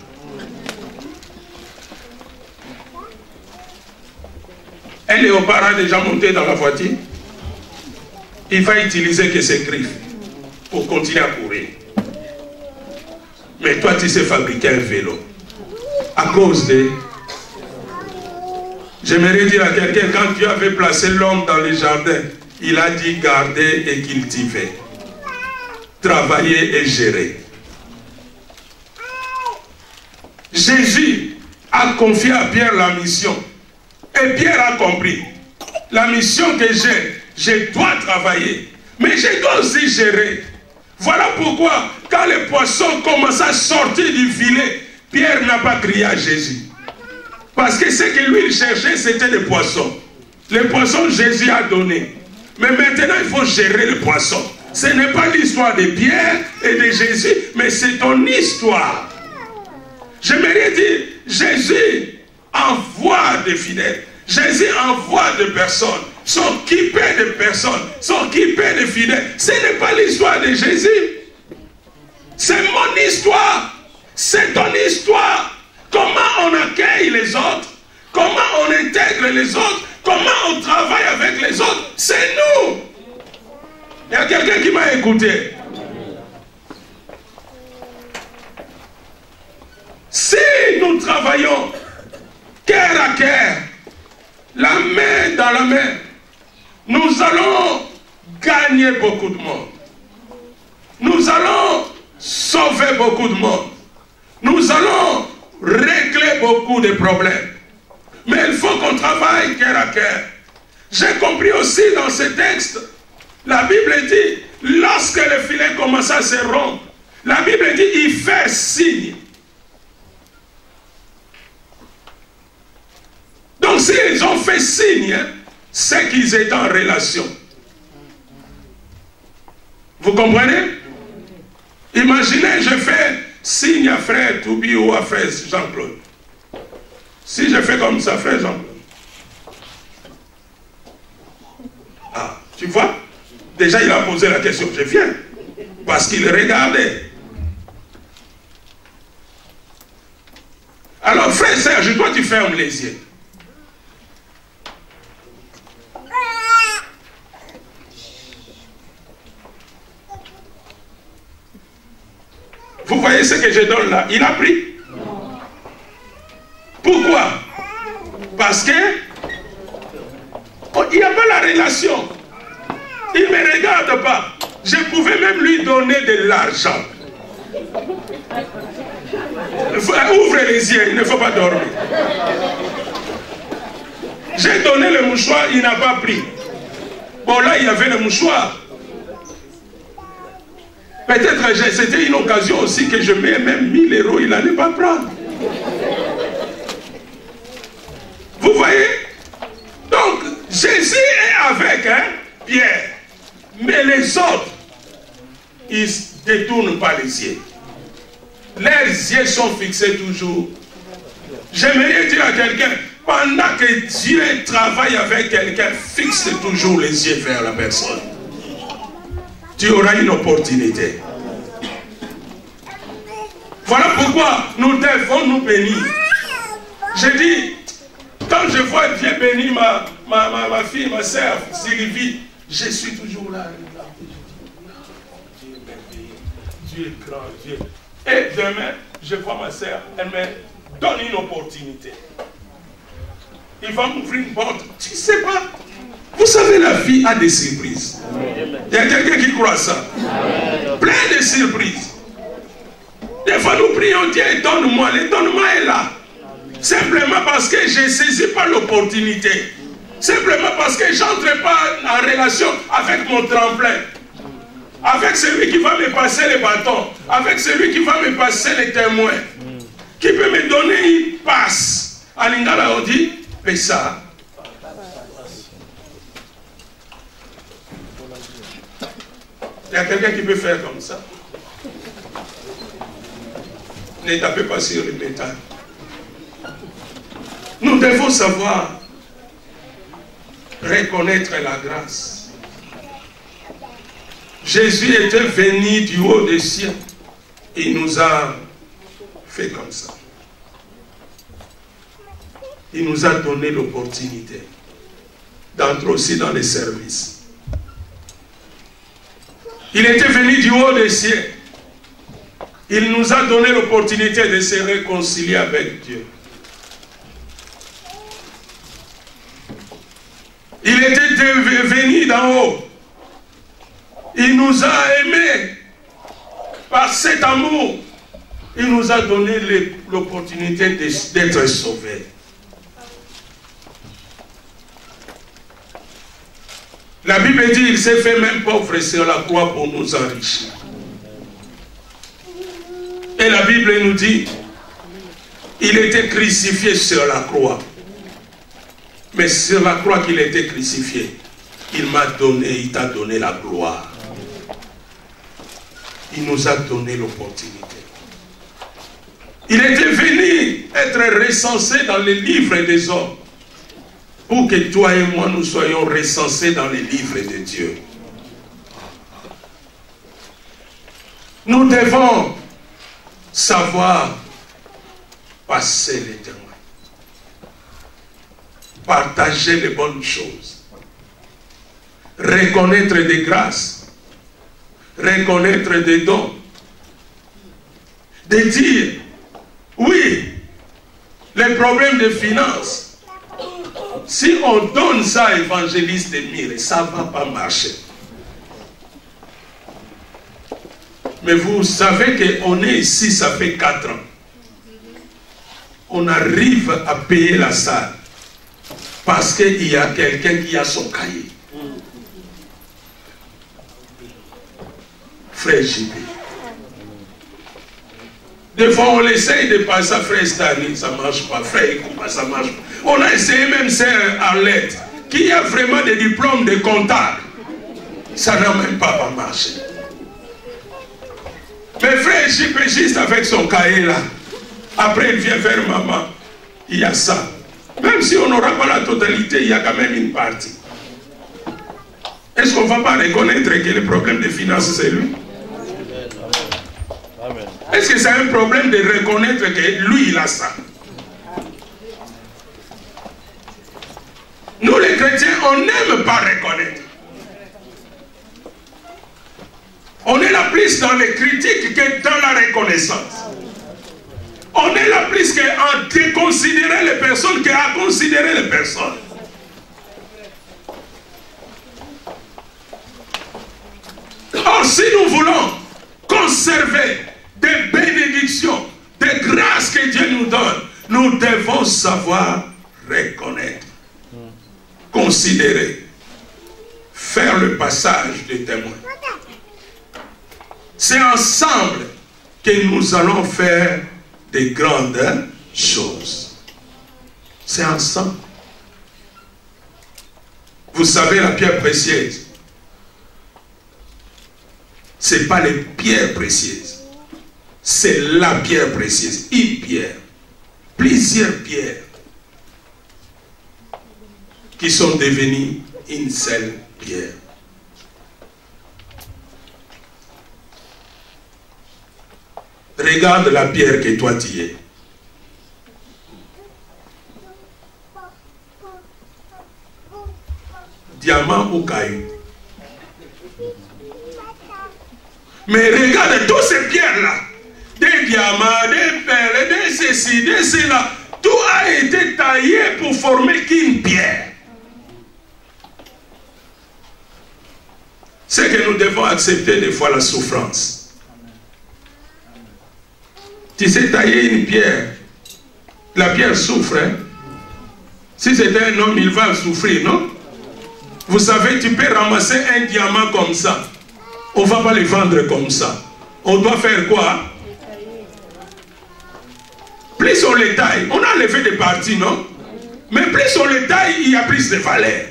Un léopard a déjà monté dans la voiture. Il va utiliser que ses griffes pour continuer à courir. Mais toi, tu sais fabriquer un vélo. À cause de... J'aimerais dire à quelqu'un, quand Dieu avait placé l'homme dans les jardins, il a dit garder et cultiver. Travailler et gérer. Jésus a confié à Pierre la mission. Et Pierre a compris. La mission que j'ai, je dois travailler. Mais je dois aussi gérer. Voilà pourquoi, quand les poissons commencent à sortir du filet, Pierre n'a pas crié à Jésus. Parce que ce que lui il cherchait, c'était les poissons. Les poissons, Jésus a donné. Mais maintenant, il faut gérer les poissons. Ce n'est pas l'histoire de Pierre et de Jésus, mais c'est ton histoire. J'aimerais dire, Jésus envoie des fidèles. Jésus envoie des personnes. S'occuper de personnes. S'occuper des fidèles. Ce n'est pas l'histoire de Jésus. C'est mon histoire. C'est ton histoire. Comment on accueille les autres. Comment on intègre les autres. Comment on travaille avec les autres. C'est nous. Il y a quelqu'un qui m'a écouté. Si nous travaillons cœur à cœur, la main dans la main, nous allons gagner beaucoup de monde. Nous allons sauver beaucoup de monde. Nous allons régler beaucoup de problèmes. Mais il faut qu'on travaille cœur à cœur. J'ai compris aussi dans ce texte, la Bible dit, lorsque le filet commence à se rompre, la Bible dit, il fait signe. Donc s'ils ont fait signe, c'est qu'ils étaient en relation. Vous comprenez? Imaginez, je fais signe à frère Toubi ou à frère Jean-Claude. Si je fais comme ça, frère Jean-Claude. Ah, tu vois? Déjà, il a posé la question, je viens. Parce qu'il regardait. Alors, frère Serge, toi, tu fermes les yeux. Vous voyez ce que je donne là? Il a pris. Pourquoi? Parce que il n'y a pas la relation. Il ne me regarde pas. Je pouvais même lui donner de l'argent. Ouvre les yeux, il ne faut pas dormir. J'ai donné le mouchoir, il n'a pas pris. Bon là, il y avait le mouchoir. Peut-être c'était une occasion aussi que je mets même 1000 €, il n'allait pas prendre. Vous voyez? Donc, Jésus est avec Pierre. Mais les autres, ils ne détournent pas les yeux. Leurs yeux sont fixés toujours. J'aimerais dire à quelqu'un, pendant que Dieu travaille avec quelqu'un, fixe toujours les yeux vers la personne. Tu auras une opportunité. Voilà pourquoi nous devons nous bénir. Je dis, quand je vois Dieu bénir ma fille, ma soeur, Sylvie, je suis toujours là. Dieu est grand, Dieu. Et demain, je vois ma soeur, elle me donne une opportunité. Il va m'ouvrir une porte. Tu ne sais pas. Vous savez, la vie a des surprises. Il y a quelqu'un qui croit ça. Plein de surprises. Des fois, nous prions, Dieu, donne-moi. L'étonnement est là. Simplement parce que je ne saisis pas l'opportunité. Simplement parce que je n'entre pas en relation avec mon tremplin. Avec celui qui va me passer les bâtons. Avec celui qui va me passer les témoins. Qui peut me donner une passe. En lingala, on dit, mais ça. Il y a quelqu'un qui peut faire comme ça. Ne tapez pas sur le métal. Nous devons savoir reconnaître la grâce. Jésus était venu du haut des cieux. Il nous a fait comme ça. Il nous a donné l'opportunité d'entrer aussi dans les services. Il était venu du haut des cieux. Il nous a donné l'opportunité de se réconcilier avec Dieu. Il était venu d'en haut. Il nous a aimés par cet amour. Il nous a donné l'opportunité d'être sauvés. La Bible dit qu'il s'est fait même pauvre sur la croix pour nous enrichir. Et la Bible nous dit il était crucifié sur la croix. Mais sur la croix qu'il était crucifié, il m'a donné, il t'a donné la gloire. Il nous a donné l'opportunité. Il était venu être recensé dans les livres des hommes pour que toi et moi nous soyons recensés dans les livres de Dieu. Nous devons savoir passer les témoins. Partager les bonnes choses. Reconnaître des grâces. Reconnaître des dons. De dire, oui, les problèmes de finances, si on donne ça à Évangéliste Emile, ça ne va pas marcher. Mais vous savez qu'on est ici, ça fait 4 ans. On arrive à payer la salle. Parce qu'il y a quelqu'un qui a son cahier. Frère JB. Des fois, on essaye de passer à Frère Stanley, ça ne marche pas. Frère Ekuba, ça ne marche pas. On a essayé même Sœur Arlette, qui a vraiment des diplômes de comptable. Ça n'a même pas marché. Mais Frère JB, juste avec son cahier là, après il vient vers maman, il y a ça. Même si on n'aura pas la totalité, il y a quand même une partie. Est-ce qu'on ne va pas reconnaître que le problème de finances, c'est lui? Est-ce que c'est un problème de reconnaître que lui, il a ça? Nous, les chrétiens, on n'aime pas reconnaître. On est là plus dans les critiques que dans la reconnaissance. On est là plus qu'à déconsidérer les personnes qu'à considérer les personnes. Or, si nous voulons conserver des bénédictions, des grâces que Dieu nous donne, nous devons savoir reconnaître, considérer, faire le passage des témoins. C'est ensemble que nous allons faire des grandes choses. C'est ensemble. Vous savez, la pierre précieuse, ce n'est pas les pierres précieuses. C'est la pierre précieuse. Une pierre. Plusieurs pierres qui sont devenues une seule pierre. Regarde la pierre que toi tu es. Diamant ou caillou. Mais regarde toutes ces pierres-là. Des diamants, des perles, des ceci, des cela. Tout a été taillé pour former qu'une pierre. C'est que nous devons accepter des fois la souffrance. Tu sais tailler une pierre. La pierre souffre. Hein? Si c'était un homme, il va souffrir, non? Vous savez, tu peux ramasser un diamant comme ça. On ne va pas le vendre comme ça. On doit faire quoi? Plus on les taille, on a enlevé des parties, non? Mais plus on les taille, il y a plus de valeur.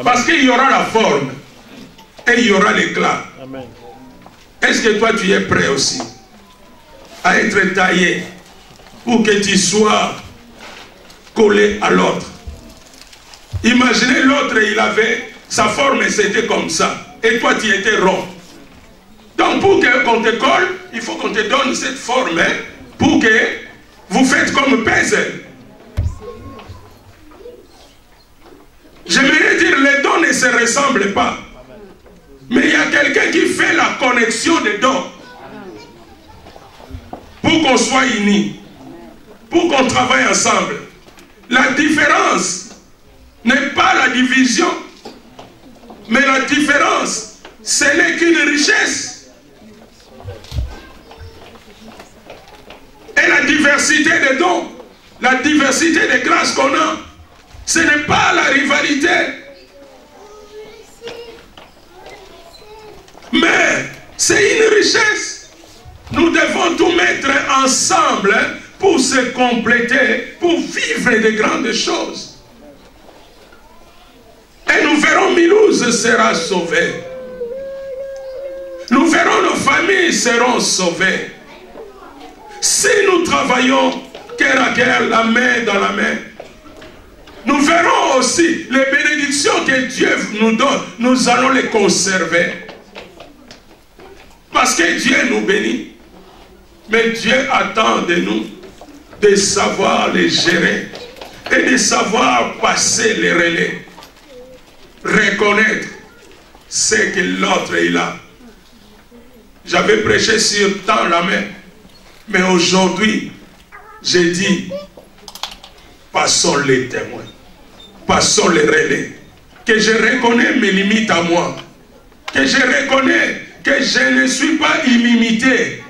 Parce qu'il y aura la forme et il y aura l'éclat. Est-ce que toi tu es prêt aussi à être taillé pour que tu sois collé à l'autre? Imaginez l'autre, il avait sa forme et c'était comme ça. Et toi tu étais rond. Donc pour qu'on te colle, il faut qu'on te donne cette forme hein, pour que vous faites comme puzzle. J'aimerais dire les dons ne se ressemblent pas. Mais il y a quelqu'un qui fait la connexion des dons. Pour qu'on soit unis. Pour qu'on travaille ensemble. La différence n'est pas la division. Mais la différence, ce n'est qu'une richesse. Et la diversité des dons, la diversité des grâces qu'on a, ce n'est pas la rivalité. Mais c'est une richesse. Nous devons tout mettre ensemble pour se compléter, pour vivre de grandes choses. Et nous verrons Milouz sera sauvé. Nous verrons nos familles seront sauvées. Si nous travaillons cœur à cœur, la main dans la main, nous verrons aussi les bénédictions que Dieu nous donne. Nous allons les conserver. Parce que Dieu nous bénit. Mais Dieu attend de nous de savoir les gérer et de savoir passer les relais. Reconnaître ce que l'autre est là. J'avais prêché sur tant la main. Mais aujourd'hui, j'ai dit, passons les témoins. Passons les relais. Que je reconnais mes limites à moi. Que je reconnais que je ne suis pas illimité.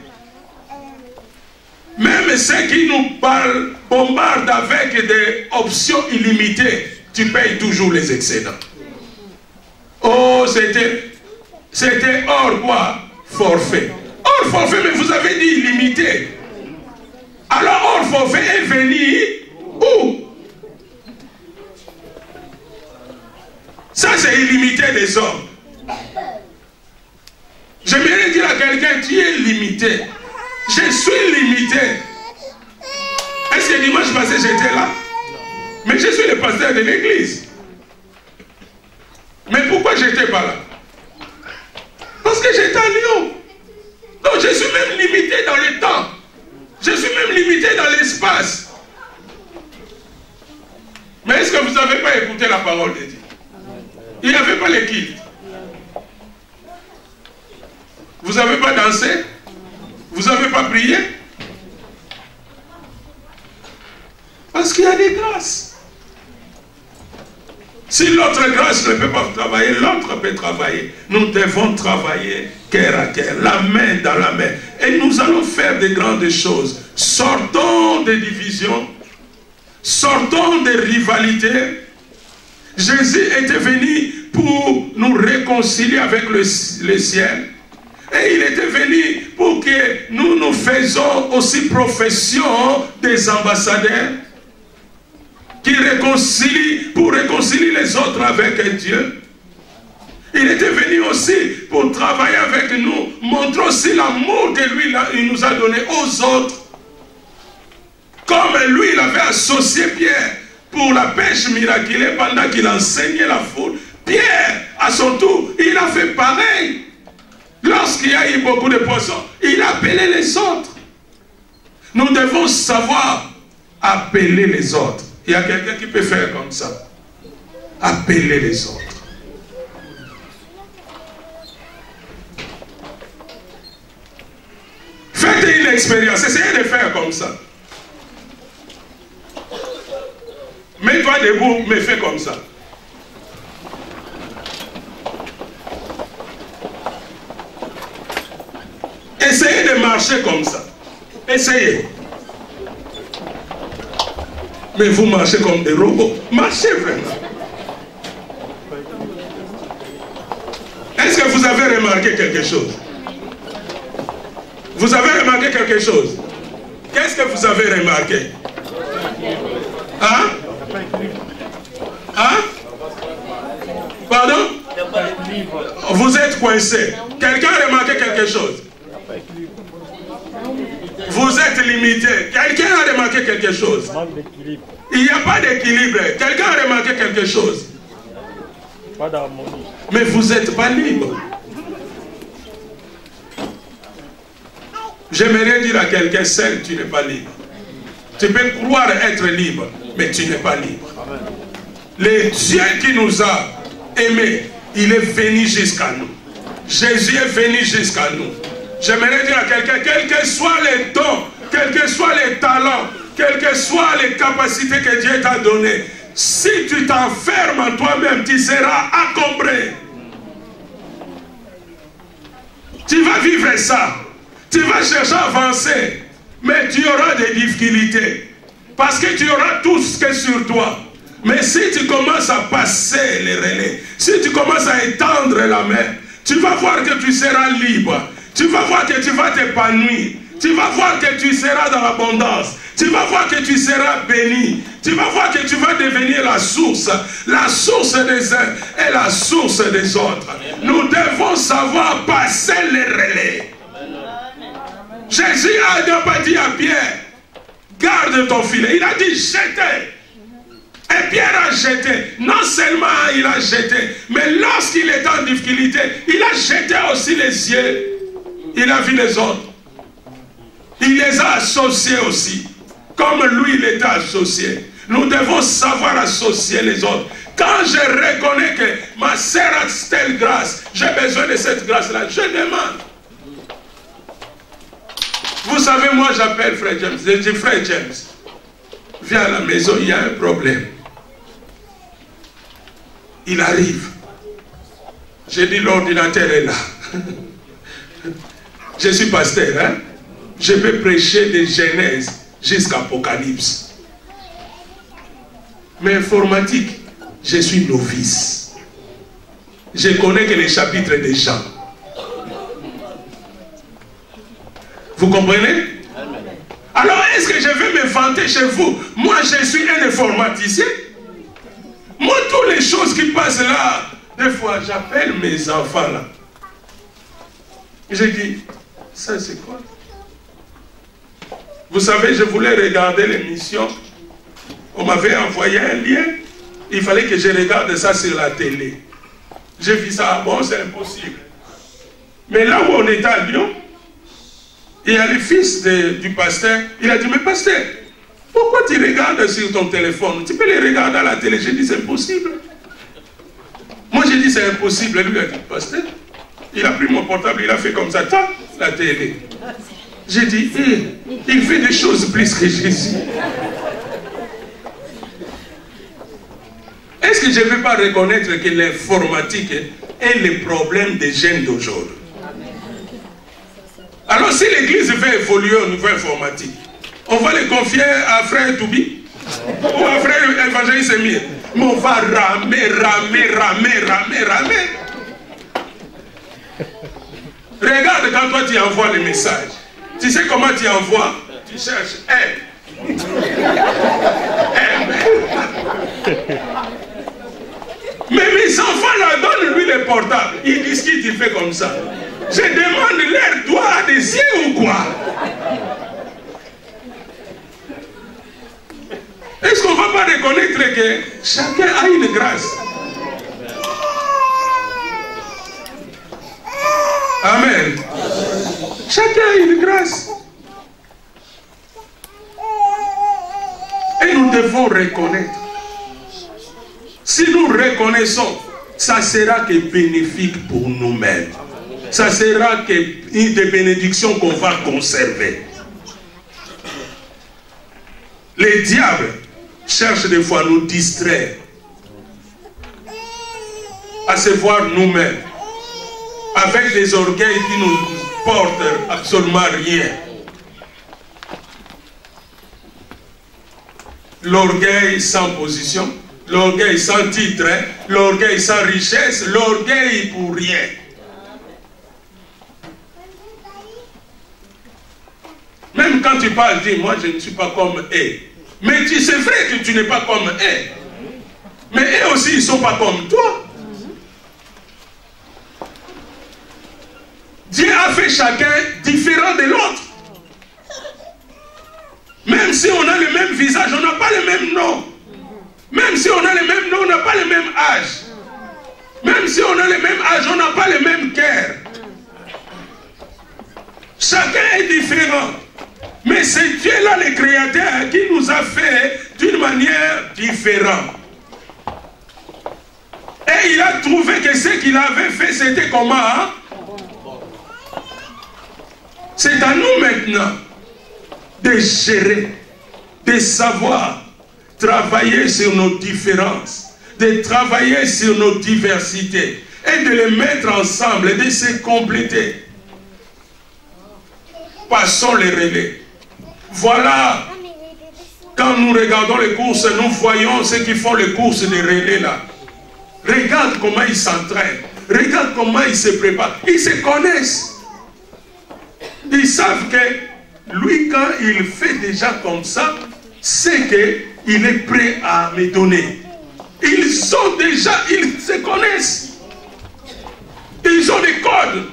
Même ceux qui nous parlent, bombardent avec des options illimitées, tu payes toujours les excédents. Oh, c'était hors quoi? Forfait. Hors forfait, mais vous avez dit illimité. Alors hors forfait est venu où? Ça c'est illimité des hommes. J'aimerais dire à quelqu'un, tu es limité. Je suis limité. Est-ce que dimanche passé j'étais là? Mais je suis le pasteur de l'église. Mais pourquoi j'étais pas là? Parce que j'étais à Lyon. Donc je suis même limité dans le temps. Je suis même limité dans l'espace. Mais est-ce que vous n'avez pas écouté la parole de Dieu? Il n'y avait pas l'équipe. Vous n'avez pas dansé? Vous n'avez pas prié? Parce qu'il y a des grâces. Si l'autre grâce ne peut pas travailler, l'autre peut travailler. Nous devons travailler cœur à cœur, la main dans la main. Et nous allons faire de grandes choses. Sortons des divisions. Sortons des rivalités. Jésus était venu pour nous réconcilier avec le ciel. Et il était venu pour que nous faisons aussi profession des ambassadeurs qui réconcilient, pour réconcilier les autres avec Dieu. Il était venu aussi pour travailler avec nous, montrer aussi l'amour que lui il nous a donné aux autres. Comme lui, il avait associé Pierre pour la pêche miraculeuse pendant qu'il enseignait la foule. Pierre, à son tour, il a fait pareil. Lorsqu'il y a eu beaucoup de poissons, il a appelé les autres. Nous devons savoir appeler les autres. Il y a quelqu'un qui peut faire comme ça. Appeler les autres. Faites une expérience. Essayez de faire comme ça. Mets-toi debout, mais fais comme ça. Essayez de marcher comme ça. Essayez. Mais vous marchez comme des robots. Marchez vraiment. Est-ce que vous avez remarqué quelque chose? Vous avez remarqué quelque chose? Qu'est-ce que vous avez remarqué? Hein? Hein? Pardon? Vous êtes coincé. Quelqu'un a remarqué quelque chose? Vous êtes limité. Quelqu'un a remarqué quelque chose? Il n'y a pas d'équilibre. Quelqu'un a remarqué quelque chose? Pas d'harmonie. Mais vous n'êtes pas libre. J'aimerais dire à quelqu'un, seul, tu n'es pas libre. Tu peux croire être libre, mais tu n'es pas libre. Le Dieu qui nous a aimés, il est venu jusqu'à nous. Jésus est venu jusqu'à nous. J'aimerais dire à quelqu'un, quels que soient les dons, quels que soient les talents, quelles que soient les capacités que Dieu t'a données, si tu t'enfermes en toi-même, tu seras encombré. Tu vas vivre ça. Tu vas chercher à avancer, mais tu auras des difficultés. Parce que tu auras tout ce qui est sur toi. Mais si tu commences à passer les relais, si tu commences à étendre la main, tu vas voir que tu seras libre. Tu vas voir que tu vas t'épanouir. Tu vas voir que tu seras dans l'abondance. Tu vas voir que tu seras béni. Tu vas voir que tu vas devenir la source des uns et la source des autres. Nous devons savoir passer les relais. Jésus n'a pas dit à Pierre, garde ton filet. Il a dit, jetez. Et Pierre a jeté. Non seulement il a jeté, mais lorsqu'il était en difficulté, il a jeté aussi les yeux. Il a vu les autres. Il les a associés aussi. Comme lui, il était associé. Nous devons savoir associer les autres. Quand je reconnais que ma sœur a telle grâce, j'ai besoin de cette grâce-là, je demande. Vous savez, moi j'appelle Frère James. Je dis, Frère James, viens à la maison, il y a un problème. Il arrive. J'ai dit, l'ordinateur est là. Je suis pasteur, hein? Je peux prêcher de Genèse jusqu'à Apocalypse. Mais informatique, je suis novice. Je connais que les chapitres des Jean. Vous comprenez? Alors, est-ce que je vais me vanter chez vous? Moi, je suis un informaticien. Moi, toutes les choses qui passent là, des fois, j'appelle mes enfants là. Je dis, ça c'est quoi? Vous savez, je voulais regarder l'émission. On m'avait envoyé un lien. Il fallait que je regarde ça sur la télé. J'ai vu ça, bon, c'est impossible. Mais là où on est à Lyon, il y a le fils du pasteur. Il a dit, mais pasteur, pourquoi tu regardes sur ton téléphone? Tu peux les regarder à la télé. J'ai dit, c'est impossible. Moi, j'ai dit, c'est impossible. Lui a dit, pasteur, il a pris mon portable, il a fait comme ça, tac, la télé. J'ai dit, il fait des choses plus que Jésus. Est-ce que je ne vais pas reconnaître que l'informatique est le problème des jeunes d'aujourd'hui? Alors si l'église veut évoluer au niveau informatique, on va les confier à frère Toubi ou à frère évangéliste Emile. Mais on va ramer. Regarde quand toi tu envoies le message. Tu sais comment tu envoies? Tu cherches M. Mais mes enfants là donnent lui les portables. Ils discutent, il fait comme ça. Je demande leur doigt des yeux ou quoi? Est-ce qu'on ne va pas reconnaître que chacun a une grâce? Amen. Chacun a une grâce. Et nous devons reconnaître. Si nous reconnaissons, ça sera que bénéfique pour nous-mêmes. Ça sera que une des bénédictions qu'on va conserver. Les diables cherchent des fois à nous distraire, à se voir nous-mêmes, avec des orgueils qui nous portent absolument rien. L'orgueil sans position, l'orgueil sans titre, l'orgueil sans richesse, l'orgueil pour rien. Même quand tu parles, dis, moi je ne suis pas comme eux. Mais c'est vrai que tu n'es pas comme eux. Mais eux aussi, ils ne sont pas comme toi. Dieu a fait chacun différent de l'autre. Même si on a le même visage, on n'a pas le même nom. Même si on a le même nom, on n'a pas le même âge. Même si on a le même âge, on n'a pas le même cœur. Chacun est différent. Mais c'est Dieu-là, le Créateur, qui nous a fait d'une manière différente. Et il a trouvé que ce qu'il avait fait, c'était comment? Hein? C'est à nous maintenant de gérer, de savoir travailler sur nos différences, de travailler sur nos diversités et de les mettre ensemble et de se compléter. Passons les relais. Voilà, quand nous regardons les courses, nous voyons ceux qui font les courses des relais là. Regarde comment ils s'entraînent. Regarde comment ils se préparent. Ils se connaissent. Ils savent que lui, quand il fait déjà comme ça, c'est qu'il est prêt à me donner. Ils sont déjà, ils se connaissent. Ils ont des codes.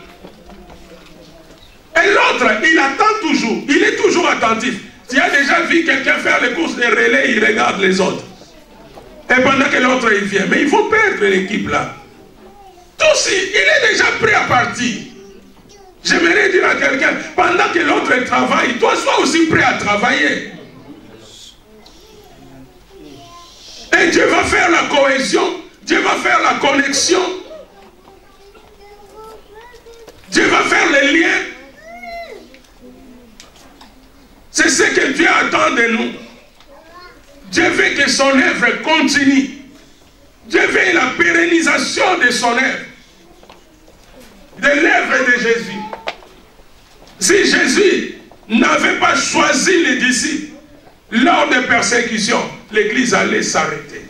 Et l'autre, il attend toujours. Il est toujours attentif. Tu as déjà vu quelqu'un faire les courses des relais, il regarde les autres. Et pendant que l'autre, il vient. Mais il faut perdre l'équipe là. Tous, il est déjà prêt à partir. J'aimerais dire à quelqu'un, pendant que l'autre travaille, toi sois aussi prêt à travailler. Et Dieu va faire la cohésion. Dieu va faire la connexion. Dieu va faire les liens. C'est ce que Dieu attend de nous. Dieu veut que son œuvre continue. Dieu veut la pérennisation de son œuvre. De l'œuvre de Jésus. Si Jésus n'avait pas choisi les disciples lors des persécutions, l'église allait s'arrêter.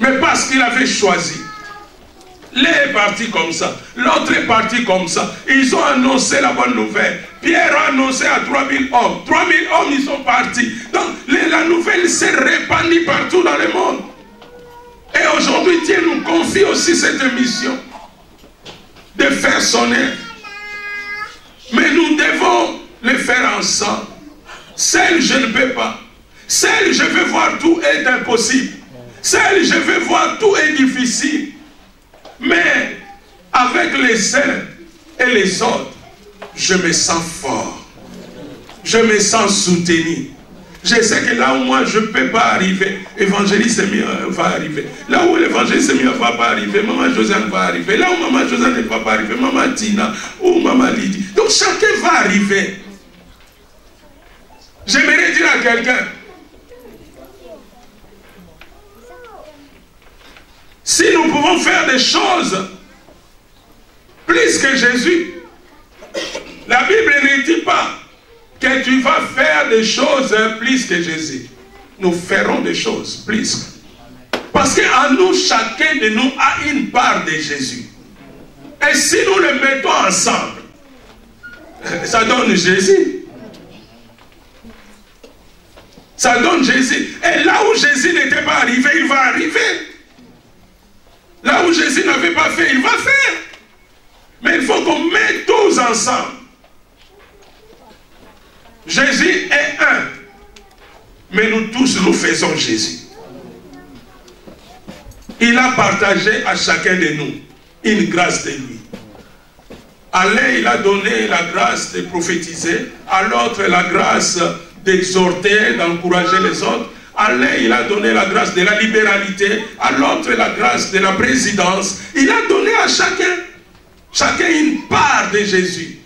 Mais parce qu'il avait choisi, l'un est parti comme ça, l'autre est parti comme ça. Ils ont annoncé la bonne nouvelle. Pierre a annoncé à 3000 hommes. 3000 hommes, ils sont partis. Donc, la nouvelle s'est répandue partout dans le monde. Et aujourd'hui, Dieu nous confie aussi cette mission de faire son œuvre. Mais nous devons le faire ensemble. Seul, je ne peux pas. Seul, je veux voir tout est impossible. Seul, je veux voir tout est difficile. Mais avec les uns et les autres, je me sens fort. Je me sens soutenu. Je sais que là où moi je ne peux pas arriver, évangéliste va arriver. Là où l'évangéliste ne va pas arriver, maman Josiane va arriver. Là où maman Josiane ne va pas arriver, maman Tina ou maman Lydie. Donc chacun va arriver. J'aimerais dire à quelqu'un, si nous pouvons faire des choses plus que Jésus, la Bible ne dit pas que tu vas faire des choses plus que Jésus. Nous ferons des choses plus. Parce qu'en nous, chacun de nous a une part de Jésus. Et si nous les mettons ensemble, ça donne Jésus. Ça donne Jésus. Et là où Jésus n'était pas arrivé, il va arriver. Là où Jésus n'avait pas fait, il va faire. Mais il faut qu'on mette tous ensemble. Jésus est un. Mais nous tous, nous faisons Jésus. Il a partagé à chacun de nous une grâce de lui. À l'un, il a donné la grâce de prophétiser. À l'autre, la grâce d'exhorter, d'encourager les autres. À l'un, il a donné la grâce de la libéralité. À l'autre, la grâce de la présidence. Il a donné à chacun une part de Jésus.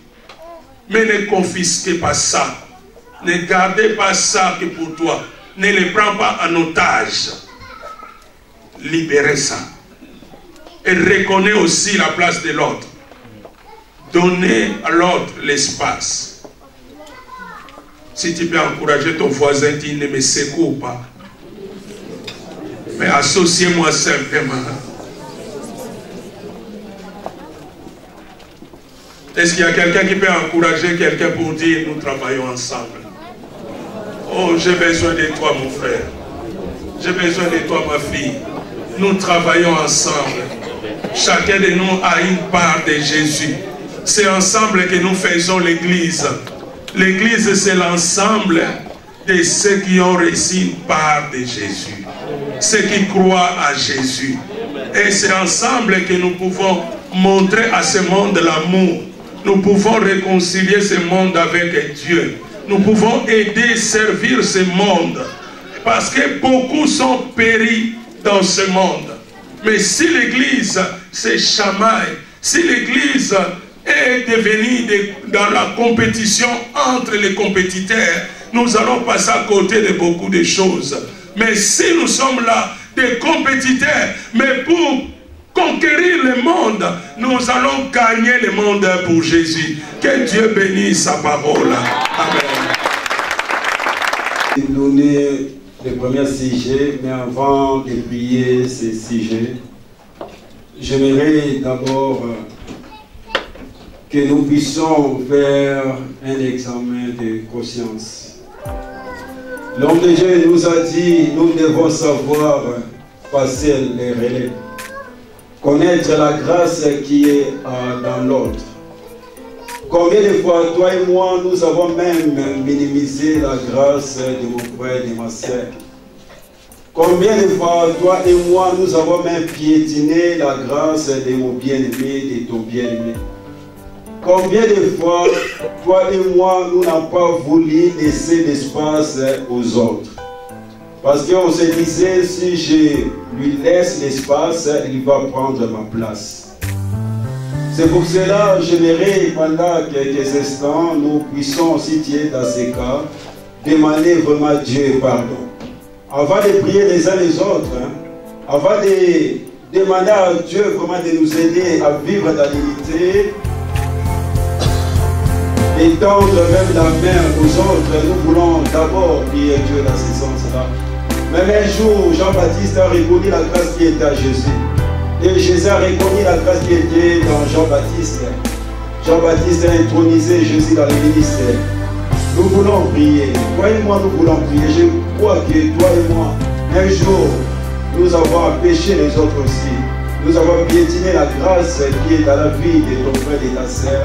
Mais ne confisquez pas ça. Ne gardez pas ça que pour toi. Ne les prends pas en otage. Libérez ça. Et reconnais aussi la place de l'autre. Donnez à l'autre l'espace. Si tu peux encourager ton voisin, tu ne me secoue pas. Mais associez-moi simplement. Est-ce qu'il y a quelqu'un qui peut encourager quelqu'un pour dire nous travaillons ensemble? Oh, j'ai besoin de toi, mon frère. J'ai besoin de toi, ma fille. Nous travaillons ensemble. Chacun de nous a une part de Jésus. C'est ensemble que nous faisons l'Église. L'Église, c'est l'ensemble de ceux qui ont reçu une part de Jésus. Ceux qui croient à Jésus. Et c'est ensemble que nous pouvons montrer à ce monde l'amour. Nous pouvons réconcilier ce monde avec Dieu. Nous pouvons aider, servir ce monde. Parce que beaucoup sont péris dans ce monde. Mais si l'Église se chamaille, si l'Église est devenue dans la compétition entre les compétiteurs, nous allons passer à côté de beaucoup de choses. Mais si nous sommes là, des compétiteurs, mais pour conquérir le monde, nous allons gagner le monde pour Jésus. Que Dieu bénisse sa parole. Amen. Donner le premier sujet, mais avant de prier ce sujet, j'aimerais d'abord que nous puissions faire un examen de conscience. L'homme de Dieu nous a dit, nous devons savoir passer les relais, connaître la grâce qui est dans l'autre. Combien de fois, toi et moi, nous avons même minimisé la grâce de mon frère et de ma soeur? Combien de fois, toi et moi, nous avons même piétiné la grâce de mon bien-aimé, de ton bien-aimé? Combien de fois, toi et moi, nous n'avons pas voulu laisser l'espace aux autres? Parce qu'on se disait, si je lui laisse l'espace, il va prendre ma place. C'est pour cela, j'aimerais, pendant quelques instants, nous puissions, si tu es dans ces cas, demander vraiment à Dieu pardon. Avant de prier les uns les autres, avant de demander à Dieu vraiment de nous aider à vivre dans l'unité, et tendre même la main aux autres, nous voulons d'abord prier Dieu dans ce sens-là. Même un jour, Jean-Baptiste a reconnu la grâce qui était à Jésus. Et Jésus a reconnu la grâce qui était dans Jean-Baptiste. Jean-Baptiste a intronisé Jésus dans le ministère. Nous voulons prier. Toi et moi, nous voulons prier. Je crois que toi et moi, un jour, nous avons péché les autres aussi. Nous avons piétiné la grâce qui est dans la vie de ton frère et ta sœur.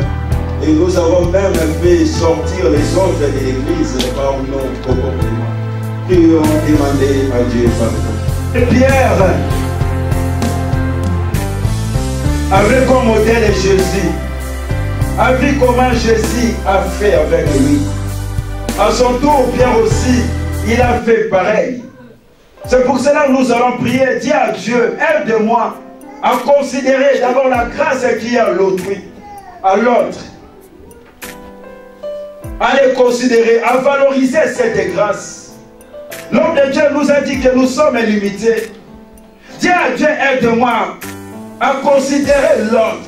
Et nous avons même fait sortir les autres de l'église par nos comportements. Prions demander à Dieu pardon. Et Pierre, avec comme modèle Jésus, a vu comment Jésus a fait avec lui. À son tour, Pierre aussi, il a fait pareil. C'est pour cela que nous allons prier, dire à Dieu, aide-moi à considérer d'abord la grâce qui est à l'autrui, à l'autre. À les considérer, à valoriser cette grâce. L'homme de Dieu nous a dit que nous sommes limités. Dis à Dieu, aide-moi à considérer l'autre.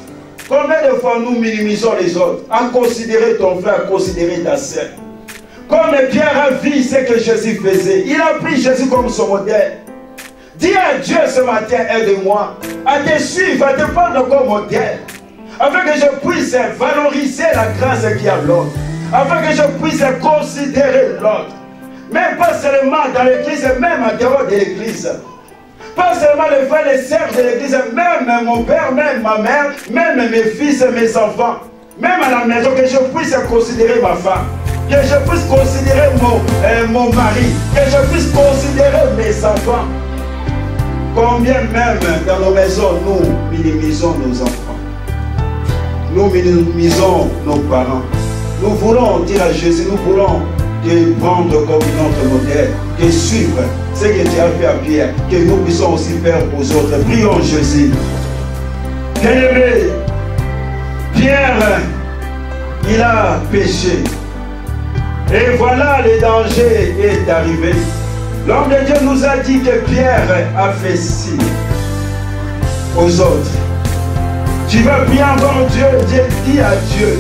Combien de fois nous minimisons les autres? À considérer ton frère, à considérer ta sœur. Comme Pierre a vu ce que Jésus faisait, il a pris Jésus comme son modèle. Dis à Dieu ce matin, aide-moi à te suivre, à te prendre comme modèle, afin que je puisse valoriser la grâce qu'il y a l'autre, afin que je puisse considérer l'autre, même pas seulement dans l'église, même en dehors de l'église. Pas seulement les frères et sœurs de l'église, même mon père, même ma mère, même mes fils et mes enfants, même à la maison, que je puisse considérer ma femme, que je puisse considérer mon mari, que je puisse considérer mes enfants. Combien même dans nos maisons, nous minimisons nos enfants. Nous minimisons nos parents. Nous voulons dire à Jésus, nous voulons te prendre comme notre modèle, de suivre ce que tu as fait à Pierre, que nous puissions aussi faire aux autres. Prions Jésus. Bien-aimé, Pierre, il a péché. Et voilà, le danger est arrivé. L'homme de Dieu nous a dit que Pierre a fait signe aux autres. Tu veux prier encore Dieu, dis à Dieu,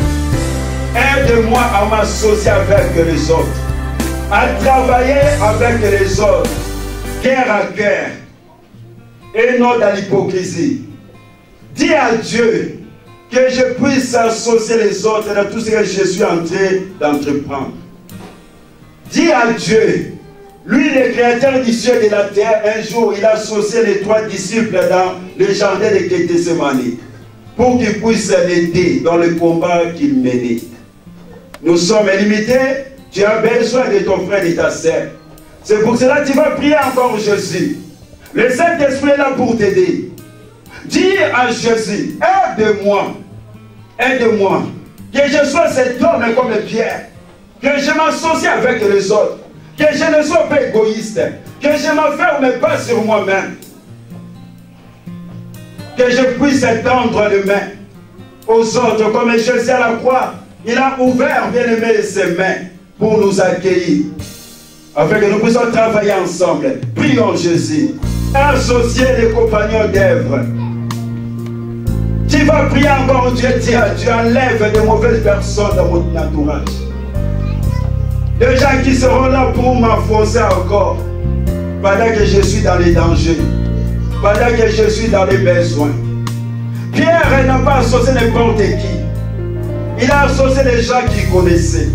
aide-moi à m'associer avec les autres, à travailler avec les autres, cœur à cœur, et non dans l'hypocrisie. Dis à Dieu que je puisse associer les autres dans tout ce que je suis en train d'entreprendre. Dis à Dieu, lui, le créateur du ciel et de la terre, un jour, il a associé les 3 disciples dans le jardin de Gethsémani pour qu'ils puissent l'aider dans le combat qu'il menait. Nous sommes limités, tu as besoin de ton frère et de ta sœur. C'est pour cela que tu vas prier encore Jésus. Le Saint-Esprit est là pour t'aider. Dis à Jésus, aide-moi, aide-moi, que je sois cet homme comme Pierre, que je m'associe avec les autres, que je ne sois pas égoïste, que je m'enferme pas sur moi-même, que je puisse tendre les mains aux autres, comme Jésus à la croix, il a ouvert, bien aimé, ses mains pour nous accueillir, afin que nous puissions travailler ensemble. Prions Jésus, associer les compagnons d'œuvre. Tu vas prier encore Dieu, dis à Dieu, enlève de mauvaises personnes dans mon entourage. Des gens qui seront là pour m'enfoncer encore, pendant que je suis dans les dangers, pendant que je suis dans les besoins. Pierre n'a pas associé n'importe qui. Il a associé les gens qu'il connaissait.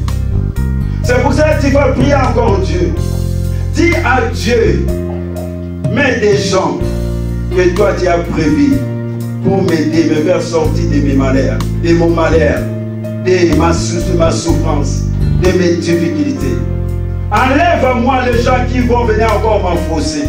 C'est pour ça que tu vas prier encore Dieu. Dis à Dieu, mets des gens que toi tu as prévus pour m'aider, me faire sortir de mes malheurs, de mon malheur, de ma souffrance, de mes difficultés. Enlève-moi les gens qui vont venir encore m'enfoncer.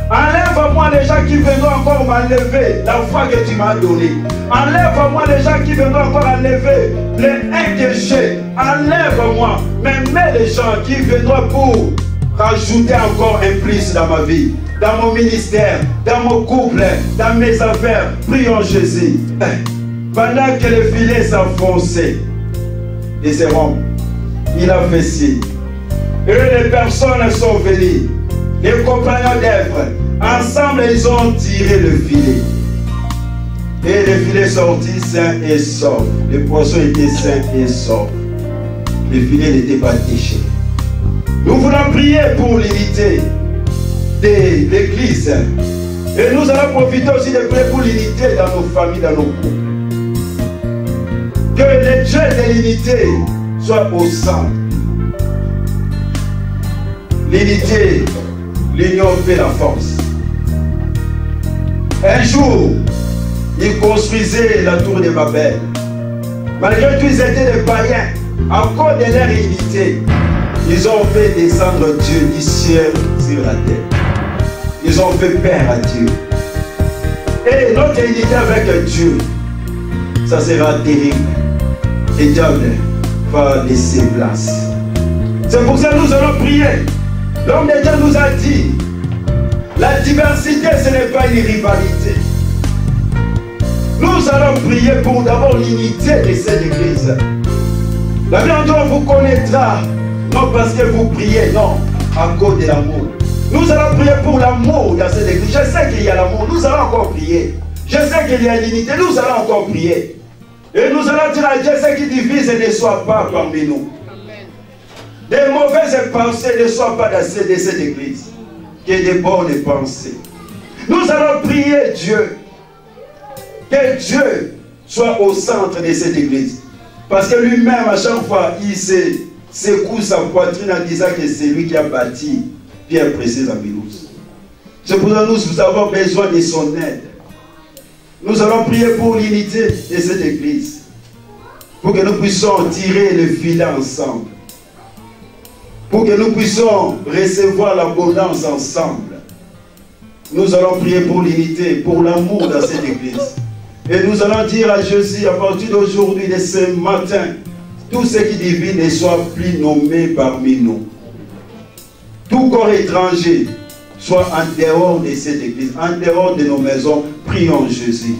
Enlève-moi les gens qui viendront encore m'enlever la foi que tu m'as donnée. Enlève-moi les gens qui viendront encore enlever les haines que j'ai. Enlève-moi, mais mets les gens qui viendront pour rajouter encore un plus dans ma vie, dans mon ministère, dans mon couple, dans mes affaires. Prions Jésus. Pendant que le filet s'enfonçait, et c'est bon, il a fait signe. Et les personnes sont venues, les compagnons d'œuvre, ensemble ils ont tiré le filet. Et le filet sortit sain et sauf. Le poisson était sain et sauf. Le filet n'était pas déchiré. Nous voulons prier pour l'unité de l'Église. Et nous allons profiter aussi de prier pour l'unité dans nos familles, dans nos couples. Que le Dieu de l'unité soit au centre. L'unité, l'union fait la force. Un jour, ils construisaient la tour de Babel. Malgré tout, ils étaient des païens. À cause de leur unité, ils ont fait descendre Dieu du ciel sur la terre. Ils ont fait peur à Dieu. Et notre unité avec Dieu, ça sera terrible. Et Dieu va laisser place. C'est pour ça que nous allons prier. L'homme de Dieu nous a dit, la diversité, ce n'est pas une rivalité. Nous allons prier pour d'abord l'unité de cette église. La vie en Dieu vous connaîtra, non parce que vous priez, non, à cause de l'amour. Nous allons prier pour l'amour dans cette église. Je sais qu'il y a l'amour, nous allons encore prier. Je sais qu'il y a l'unité, nous allons encore prier. Et nous allons dire à Dieu, ce qui divise ne soit pas parmi nous. Des mauvaises pensées ne soient pas dans cette église. Que des bonnes pensées. Nous allons prier Dieu. Que Dieu soit au centre de cette église. Parce que lui-même, à chaque fois, il secoue sa poitrine en disant que c'est lui qui a bâti Pierre Précieuse à Milouz. C'est pour ça que nous avons besoin de son aide. Nous allons prier pour l'unité de cette église. Pour que nous puissions tirer le filet ensemble. Pour que nous puissions recevoir l'abondance ensemble. Nous allons prier pour l'unité, pour l'amour dans cette église. Et nous allons dire à Jésus, à partir d'aujourd'hui, de ce matin, tout ce qui divine ne soit plus nommé parmi nous. Tout corps étranger soit en dehors de cette église, en dehors de nos maisons. Prions Jésus.